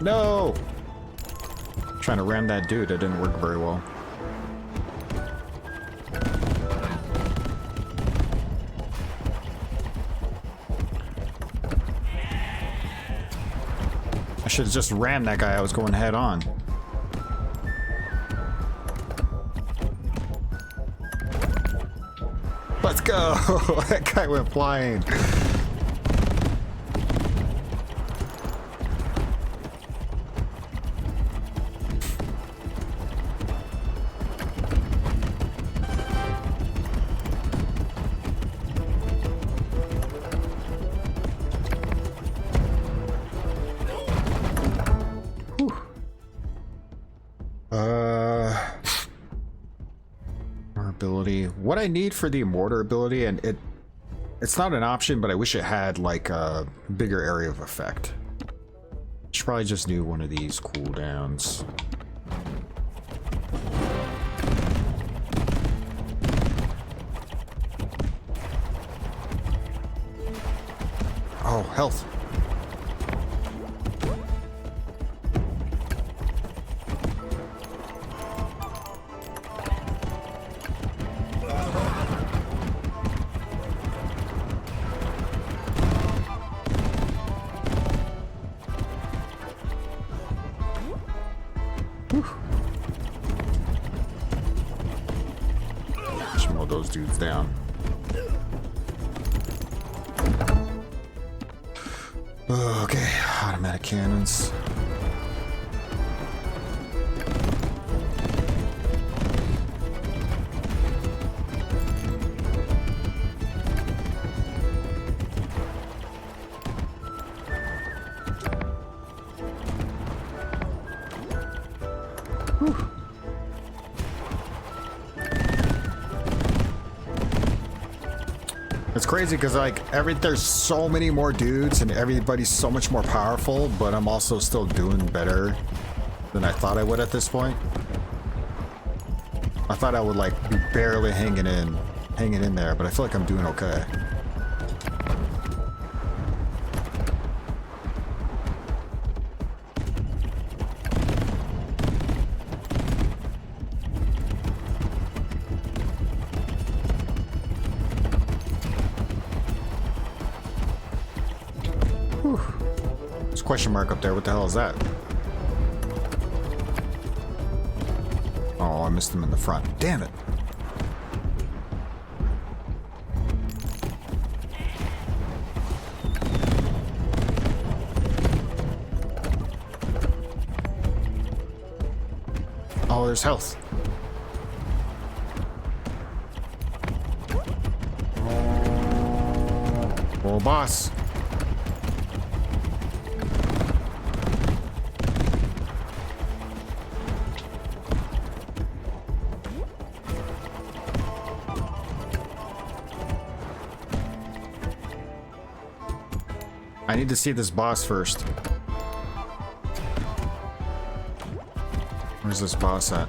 No! Trying to ram that dude, that didn't work very well. I should have just rammed that guy I was going head on. Let's go! That guy went flying. Ability. What I need for the Immortal ability, and it's not an option, but I wish it had like a bigger area of effect. Should probably just do one of these cooldowns. Oh, health. dudes down. Okay, automatic cannons. It's crazy because like there's so many more dudes and everybody's so much more powerful, but I'm also still doing better than I thought I would at this point. I thought I would like be barely hanging in there, but I feel like I'm doing okay. There's a question mark up there. What the hell is that? Oh, I missed him in the front. Damn it. Oh, there's health. Oh, boss. I need to see this boss first. Where's this boss at?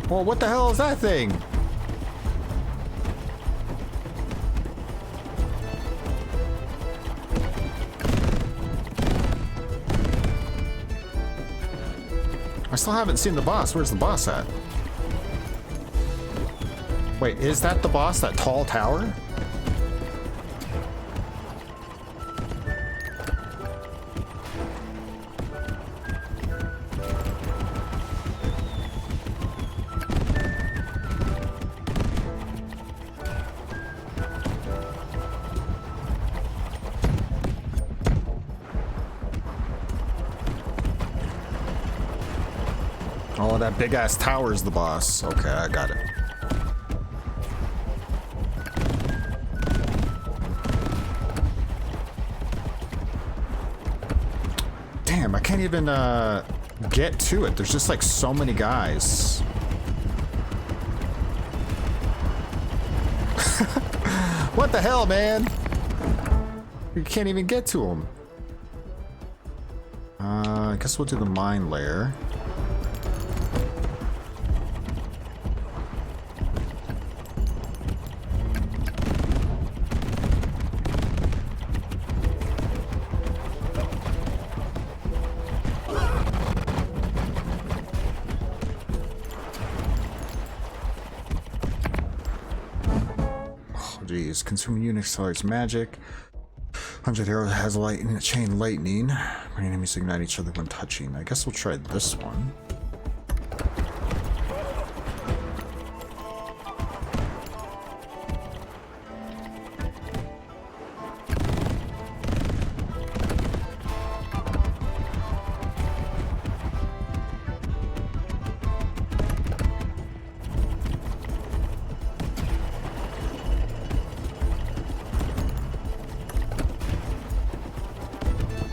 Well, what the hell is that thing? I still haven't seen the boss. Where's the boss at? Wait, is that the boss? That tall tower? Oh, that big ass tower is the boss. Okay, I got it. Damn, I can't even get to it. There's just like so many guys. What the hell, man? You can't even get to them. I guess we'll do the mine layer. Jeez, consuming unit accelerates magic. 100 arrows has lightning, chain lightning. My enemies ignite each other when touching. I guess we'll try this one.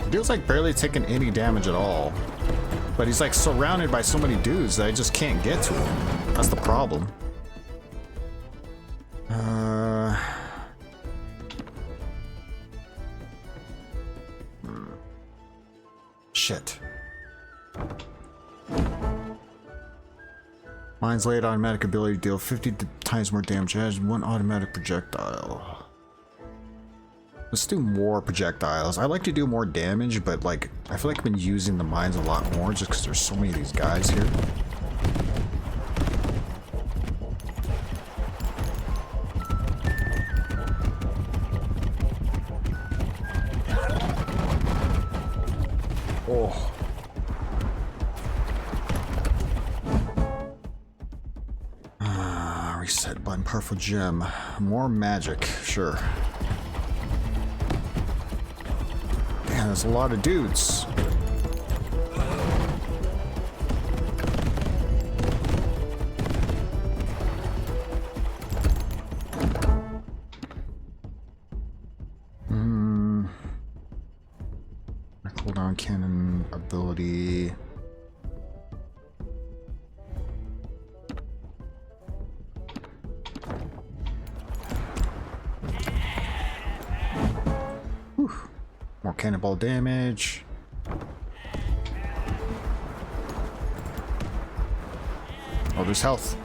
Dude's like barely taking any damage at all. But he's like surrounded by so many dudes that I just can't get to him. That's the problem. Shit. Mine's laid automatic ability to deal 50 times more damage. It has one automatic projectile. Let's do more projectiles. I like to do more damage, but like I feel like I've been using the mines a lot more just because there's so many of these guys here. Oh. Powerful gem. More magic. Sure. Damn, there's a lot of dudes. Cooldown cannon ability. Whew. More cannonball damage. Oh, there's health.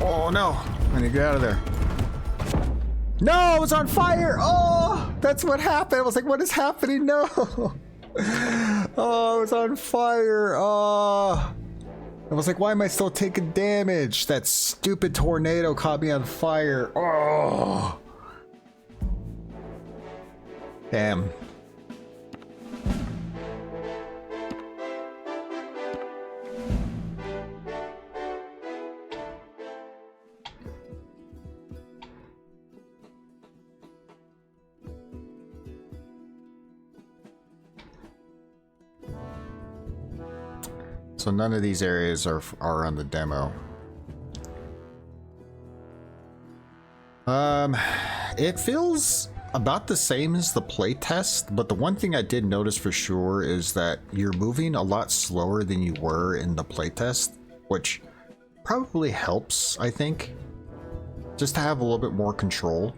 Oh no, I need to get out of there. No, it was on fire. Oh, that's what happened. I was like, what is happening? No. Oh, it was on fire. Oh. I was like, why am I still taking damage? That stupid tornado caught me on fire. Oh. Damn. So none of these areas are on the demo. It feels about the same as the playtest, but the one thing I did notice for sure is that you're moving a lot slower than you were in the playtest, which probably helps, I think, just to have a little bit more control.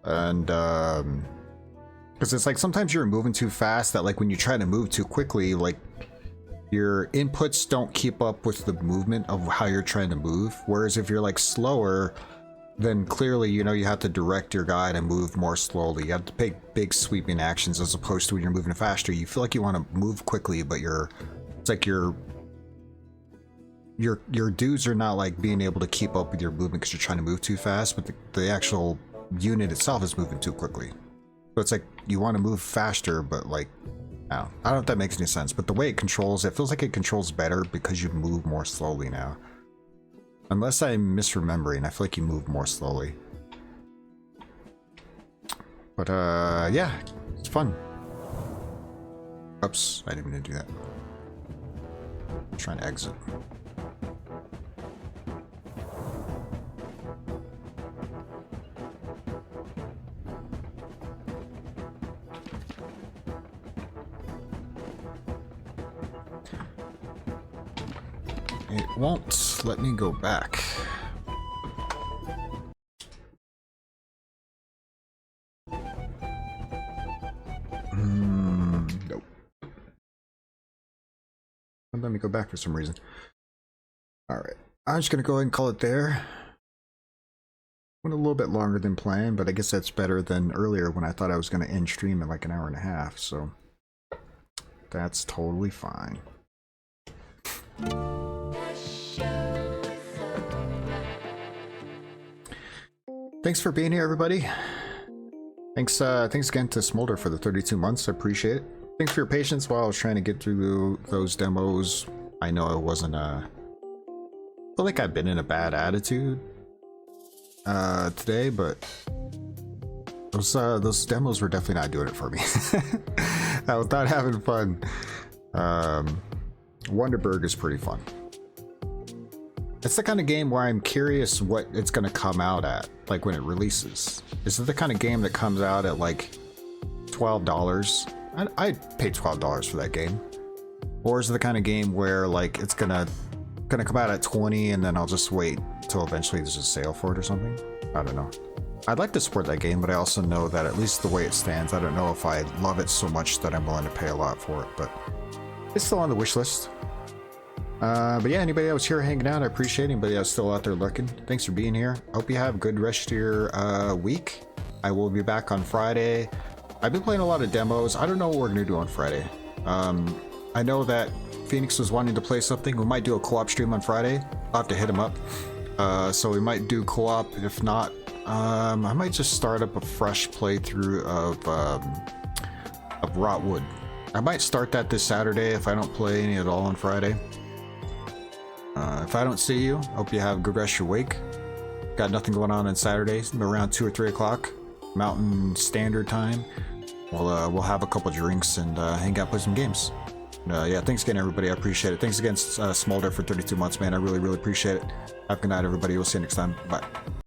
And because it's like sometimes you're moving too fast that like when you try to move too quickly, like your inputs don't keep up with the movement of how you're trying to move. Whereas if you're like slower, then clearly, you know, you have to direct your guy to move more slowly. You have to take big sweeping actions as opposed to when you're moving faster. You feel like you want to move quickly, but it's like your dudes are not like being able to keep up with your movement because you're trying to move too fast, but the actual unit itself is moving too quickly. So it's like you want to move faster, but like, I don't know if that makes any sense, but the way it controls, it feels like it controls better because you move more slowly now. Unless I'm misremembering, I feel like you move more slowly. But yeah, it's fun. Oops, I didn't mean to do that. I'm trying to exit. It won't let me go back. Nope. Won't let me go back for some reason. Alright. I'm just gonna go ahead and call it there. Went a little bit longer than planned, but I guess that's better than earlier when I thought I was gonna end stream in like an hour and a half, so that's totally fine. Thanks for being here, everybody. Thanks again to Smolder for the 32 months. I appreciate it. Thanks for your patience while I was trying to get through those demos. I know I wasn't I feel like I've been in a bad attitude today, but those demos were definitely not doing it for me. I was not having fun. Wonderberg is pretty fun. It's the kind of game where I'm curious what it's going to come out at, like when it releases. Is it the kind of game that comes out at like $12? I'd pay $12 for that game. Or is it the kind of game where like it's gonna come out at 20 and then I'll just wait till eventually there's a sale for it or something? I don't know. I'd like to support that game, but I also know that at least the way it stands, I don't know if I love it so much that I'm willing to pay a lot for it, but it's still on the wish list. But yeah, anybody that was here hanging out, I appreciate anybody that's still out there looking. Thanks for being here. Hope you have a good rest of your week. I will be back on Friday. I've been playing a lot of demos. I don't know what we're gonna do on Friday. I know that Phoenix was wanting to play something. We might do a co-op stream on Friday. I'll have to hit him up. So we might do co-op. If not, I might just start up a fresh playthrough of Rotwood. I might start that this Saturday if I don't play any at all on Friday. If I don't see you, hope you have a good rest of your week. Got nothing going on Saturday, around 2 or 3 o'clock Mountain Standard Time. We'll have a couple drinks and hang out, play some games. Yeah, thanks again, everybody. I appreciate it. Thanks again, Smolder, for 32 months, man. I really, really appreciate it. Have a good night, everybody. We'll see you next time. Bye.